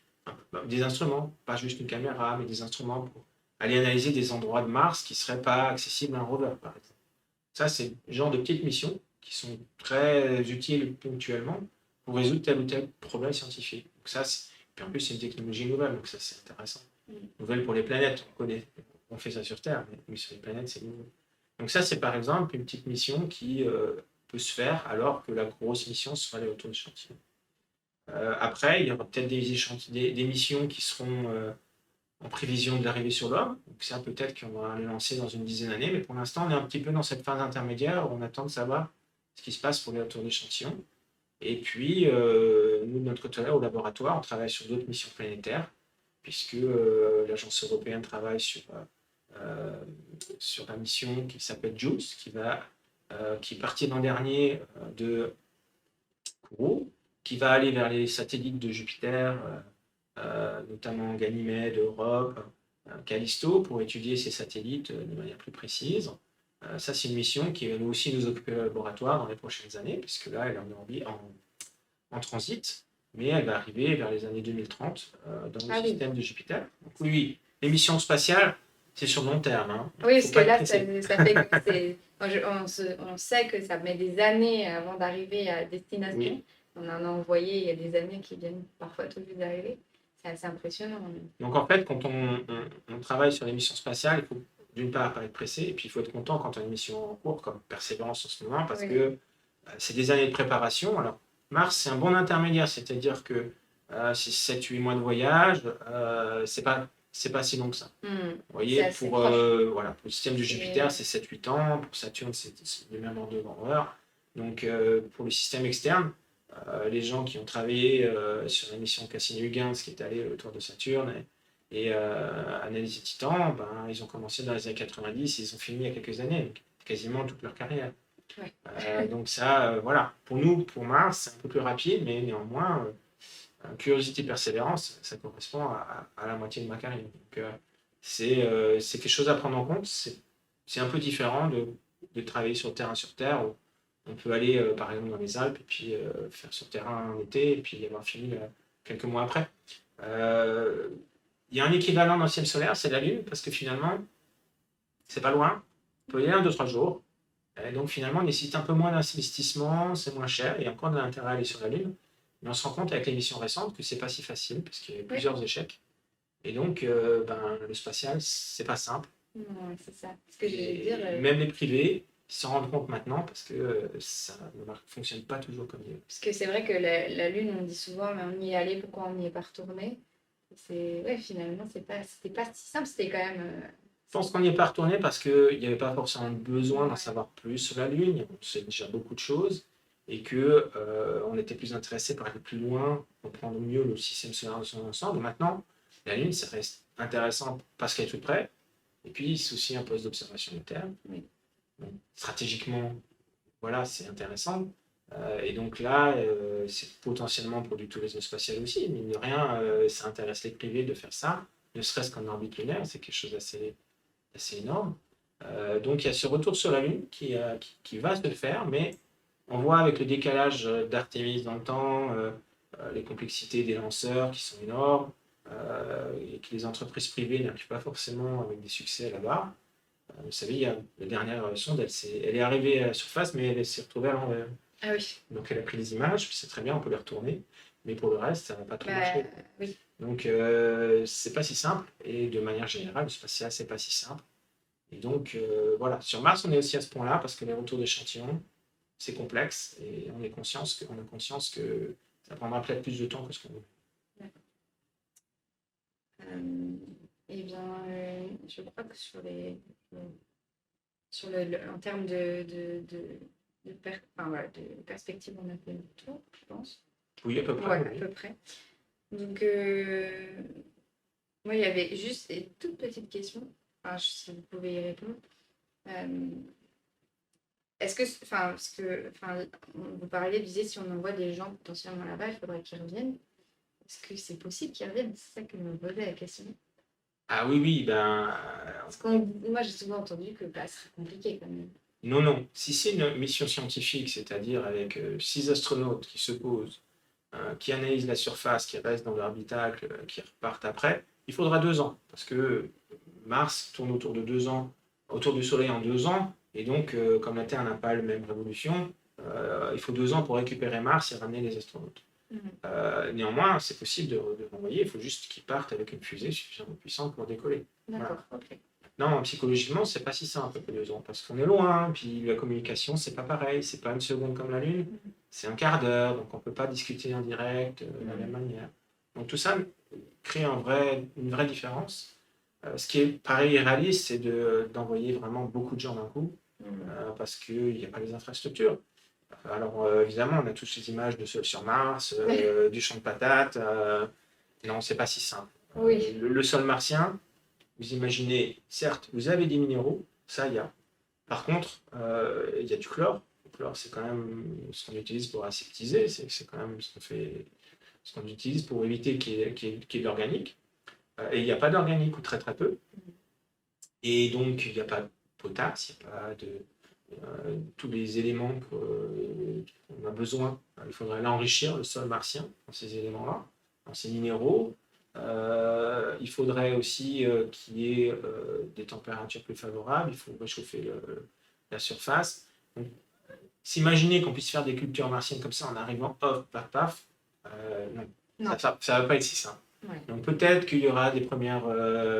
des instruments, pas juste une caméra, mais des instruments pour aller analyser des endroits de Mars qui ne seraient pas accessibles à un rover, par exemple. Ça, c'est le genre de petites missions qui sont très utiles ponctuellement pour résoudre tel ou tel problème scientifique. Donc ça, puis en plus, c'est une technologie nouvelle, donc ça, c'est intéressant. Nouvelle pour les planètes, on connaît, on fait ça sur Terre, mais sur les planètes, c'est nouveau. Donc ça, c'est par exemple une petite mission qui peut se faire alors que la grosse mission sera les retours d'échantillons. Après, il y aura peut-être des missions qui seront en prévision de l'arrivée sur l'homme. Donc ça, peut-être qu'on va les lancer dans une dizaine d'années, mais pour l'instant, on est un petit peu dans cette phase intermédiaire où on attend de savoir ce qui se passe pour les retours d'échantillons. Et puis, nous, de notre côté, au laboratoire, on travaille sur d'autres missions planétaires, puisque l'Agence européenne travaille sur la mission qui s'appelle JUICE, qui est partie l'an dernier de Kourou, qui va aller vers les satellites de Jupiter, notamment Ganymède, Europe, Callisto, pour étudier ces satellites de manière plus précise. Ça, c'est une mission qui va nous aussi nous occuper au laboratoire dans les prochaines années, puisque là, elle est en transit, mais elle va arriver vers les années 2030 dans le système de Jupiter. Donc, oui, les missions spatiales, c'est sur long terme. Hein. Oui, parce que là, ça fait que c'est. On sait que ça met des années avant d'arriver à destination. Oui. On en a envoyé il y a des années qui viennent parfois tout juste d'arriver. C'est assez impressionnant. Donc en fait, quand on travaille sur les missions spatiales, il faut d'une part pas être pressé, et puis il faut être content quand on a une mission en cours, comme Persévérance en ce moment, parce que c'est des années de préparation. Alors Mars, c'est un bon intermédiaire, c'est-à-dire que c'est 7-8 mois de voyage, c'est pas si long que ça. Vous voyez, pour le système de Jupiter, c'est 7-8 ans, pour Saturne, c'est le même ordre de grandeur. Donc pour le système externe, les gens qui ont travaillé sur la mission Cassini-Huygens, qui est allée autour de Saturne, et analyser Titan, ils ont commencé dans les années 90, ils ont fini il y a quelques années, donc quasiment toute leur carrière. Ouais. Donc ça, voilà. Pour nous, pour Mars, c'est un peu plus rapide, mais néanmoins, curiosité, persévérance, ça correspond à la moitié de ma carrière. Donc c'est quelque chose à prendre en compte. C'est un peu différent de travailler sur terrain sur Terre, où on peut aller par exemple dans les Alpes et puis faire sur terrain en été et puis avoir fini quelques mois après. Il y a un équivalent dans le ciel solaire, c'est la Lune, parce que finalement, c'est pas loin. On peut y aller 2-3 jours. Et donc finalement, on nécessite un peu moins d'investissement, c'est moins cher, il y a encore de l'intérêt à aller sur la Lune. Mais on se rend compte avec les missions récentes que c'est pas si facile, parce qu'il y a plusieurs échecs. Et donc, le spatial, c'est pas simple. Non, c'est ça. Ce que j'allais dire. Même les privés s'en rendent compte maintenant parce que ça ne fonctionne pas toujours comme il veut. Parce que c'est vrai que la Lune, on dit souvent, mais on y est allé, pourquoi on n'y est pas retourné? Finalement, c'était pas si simple, c'était quand même. Je pense qu'on n'y est pas retourné parce qu'il n'y avait pas forcément besoin d'en savoir plus sur la Lune. On sait déjà beaucoup de choses et que on était plus intéressé par aller plus loin, comprendre mieux le système solaire dans son ensemble. Maintenant, la Lune, ça reste intéressant parce qu'elle est toute près. Et puis, c'est aussi un poste d'observation de Terre. Oui. Donc, stratégiquement, voilà, c'est intéressant. Et donc là, c'est potentiellement pour du tourisme spatial aussi. Mine de rien, ça intéresse les privés de faire ça, ne serait-ce qu'en orbite lunaire, c'est quelque chose d'assez énorme. Donc il y a ce retour sur la Lune qui va se faire, mais on voit avec le décalage d'Artemis dans le temps, les complexités des lanceurs qui sont énormes, et que les entreprises privées n'arrivent pas forcément avec des succès là-bas. Vous savez, la dernière sonde, elle est arrivée à la surface, mais elle s'est retrouvée à l'envers. Ah oui. Donc elle a pris les images, puis c'est très bien, on peut les retourner, mais pour le reste, ça n'a pas trop Bah, marché. oui. Donc c'est pas si simple, et de manière générale, le spatial, c'est pas si simple. Et donc voilà, sur Mars, on est aussi à ce point-là, parce que les retours d'échantillons, c'est complexe, et on a conscience que ça prendra peut-être plus de temps que ce qu'on veut. Eh bien, je crois que en termes enfin, voilà, de perspective, on a fait le tour, je pense. Oui, à peu près. Ouais, Oui. à peu près. Donc, moi, il y avait juste une toute petite question. Enfin, si vous pouvez y répondre. Est-ce que, enfin, parce que, enfin, vous parliez, vous disiez, si on envoie des gens potentiellement là-bas, il faudrait qu'ils reviennent. Est-ce que c'est possible qu'ils reviennent? C'est ça que me posait la question. Ah oui, oui, ben Parce que moi, j'ai souvent entendu que bah, ce serait compliqué quand même. non, non. Si c'est une mission scientifique, c'est-à-dire avec 6 astronautes qui se posent, qui analysent la surface, qui restent dans l'orbitacle, qui repartent après, il faudra 2 ans. Parce que Mars tourne autour de 2 ans, autour du Soleil en 2 ans, et donc, comme la Terre n'a pas la même révolution, il faut 2 ans pour récupérer Mars et ramener les astronautes. Néanmoins, c'est possible de renvoyer, il faut juste qu'ils partent avec une fusée suffisamment puissante pour décoller. D'accord, Voilà. ok. Non, psychologiquement, c'est pas si simple que 2 ans, parce qu'on est loin, puis la communication, c'est pas pareil, c'est pas une seconde comme la Lune, c'est un quart d'heure, donc on peut pas discuter en direct de la même manière. Donc tout ça crée une vraie différence. Ce qui est pareil et réaliste, c'est d'envoyer vraiment beaucoup de gens d'un coup, parce qu'il n'y a pas les infrastructures. Alors évidemment, on a toutes ces images de Seul sur Mars, du champ de patates. Non, c'est pas si simple. Oui. Le sol martien, vous imaginez, certes, vous avez des minéraux, ça il y a. Par contre, il y a du chlore. Le chlore, c'est quand même ce qu'on utilise pour aseptiser, c'est quand même ce qu'on utilise pour éviter qu'il y ait de l'organique. Et il n'y a pas d'organique ou très très peu. Et donc, il n'y a pas de potasse, il n'y a pas de tous les éléments qu'on a besoin. Il faudrait l'enrichir, le sol martien, dans ces éléments-là, dans ces minéraux. Il faudrait aussi qu'il y ait des températures plus favorables, il faut réchauffer la surface. Donc, s'imaginer qu'on puisse faire des cultures martiennes comme ça en arrivant, paf, paf, paf, non. Ça ne va pas être si simple. Ouais. Donc peut-être qu'il y aura des premières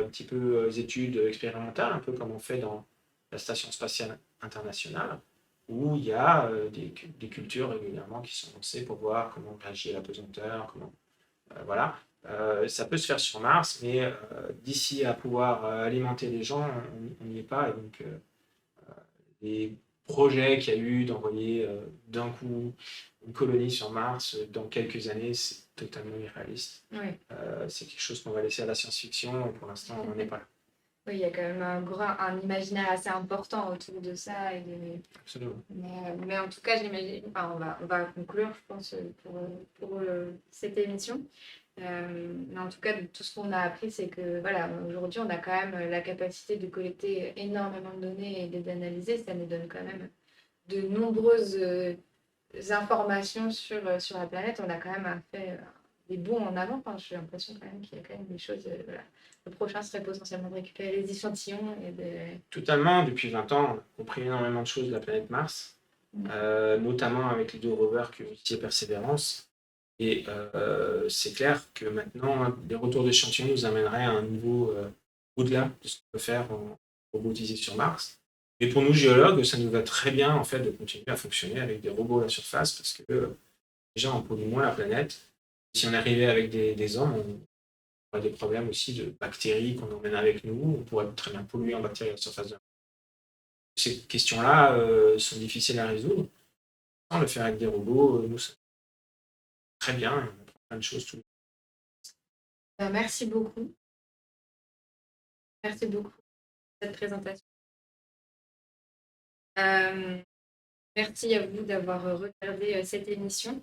petit peu études expérimentales, un peu comme on fait dans la Station spatiale internationale, où il y a des cultures régulièrement qui sont lancées pour voir comment réagit la pesanteur, voilà. Ça peut se faire sur Mars, mais d'ici à pouvoir alimenter les gens, on n'y est pas. Et donc les projets qu'il y a eu d'envoyer d'un coup une colonie sur Mars dans quelques années, c'est totalement irréaliste. Oui. C'est quelque chose qu'on va laisser à la science-fiction, et pour l'instant, on n'en est pas là. Oui, il y a quand même un imaginaire assez important autour de ça. Absolument. Mais en tout cas, j'imagine, enfin, on va conclure, je pense, pour cette émission. Mais en tout cas, tout ce qu'on a appris, c'est que voilà, aujourd'hui, on a quand même la capacité de collecter énormément de données et de les analyser. Ça nous donne quand même de nombreuses informations sur la planète. On a quand même fait des bons en avant. Enfin, j'ai l'impression quand même qu'il y a quand même des choses. Voilà. Le prochain serait potentiellement de récupérer les échantillons. Totalement, depuis 20 ans, on a compris énormément de choses de la planète Mars, notamment avec les 2 rovers Curiosity et Perseverance. Et c'est clair que maintenant, les retours d'échantillons nous amèneraient à un niveau au-delà de ce qu'on peut faire en robotisé sur Mars. Mais pour nous, géologues, ça nous va très bien en fait, de continuer à fonctionner avec des robots à la surface, parce que déjà, on pollue moins la planète. Si on arrivait avec des hommes, on aurait des problèmes aussi de bactéries qu'on emmène avec nous. On pourrait très bien polluer en bactéries à la surface de la Mars. Ces questions-là sont difficiles à résoudre. Sans le faire avec des robots, nous, ça très bien, et on apprend plein de choses tous les Merci beaucoup. Merci beaucoup pour cette présentation. Merci à vous d'avoir regardé cette émission.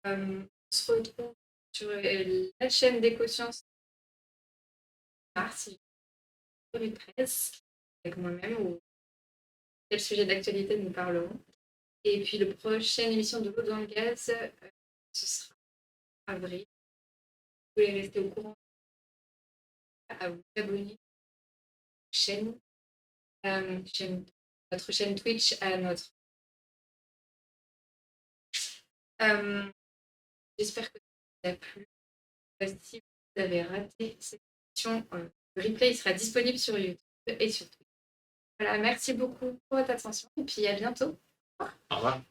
On se retrouve sur la chaîne d'Écosciences Mars, 13, avec moi-même, ou quel sujet d'actualité nous parlerons. Et puis, la prochaine émission de l'eau dans le gaz, ce sera avril. Vous pouvez rester au courant, à vous abonner à la chaîne. notre chaîne Twitch à notre... J'espère que ça vous a plu. Si vous avez raté cette émission, le replay sera disponible sur YouTube et sur Twitch. Voilà, merci beaucoup pour votre attention et puis à bientôt. Au revoir.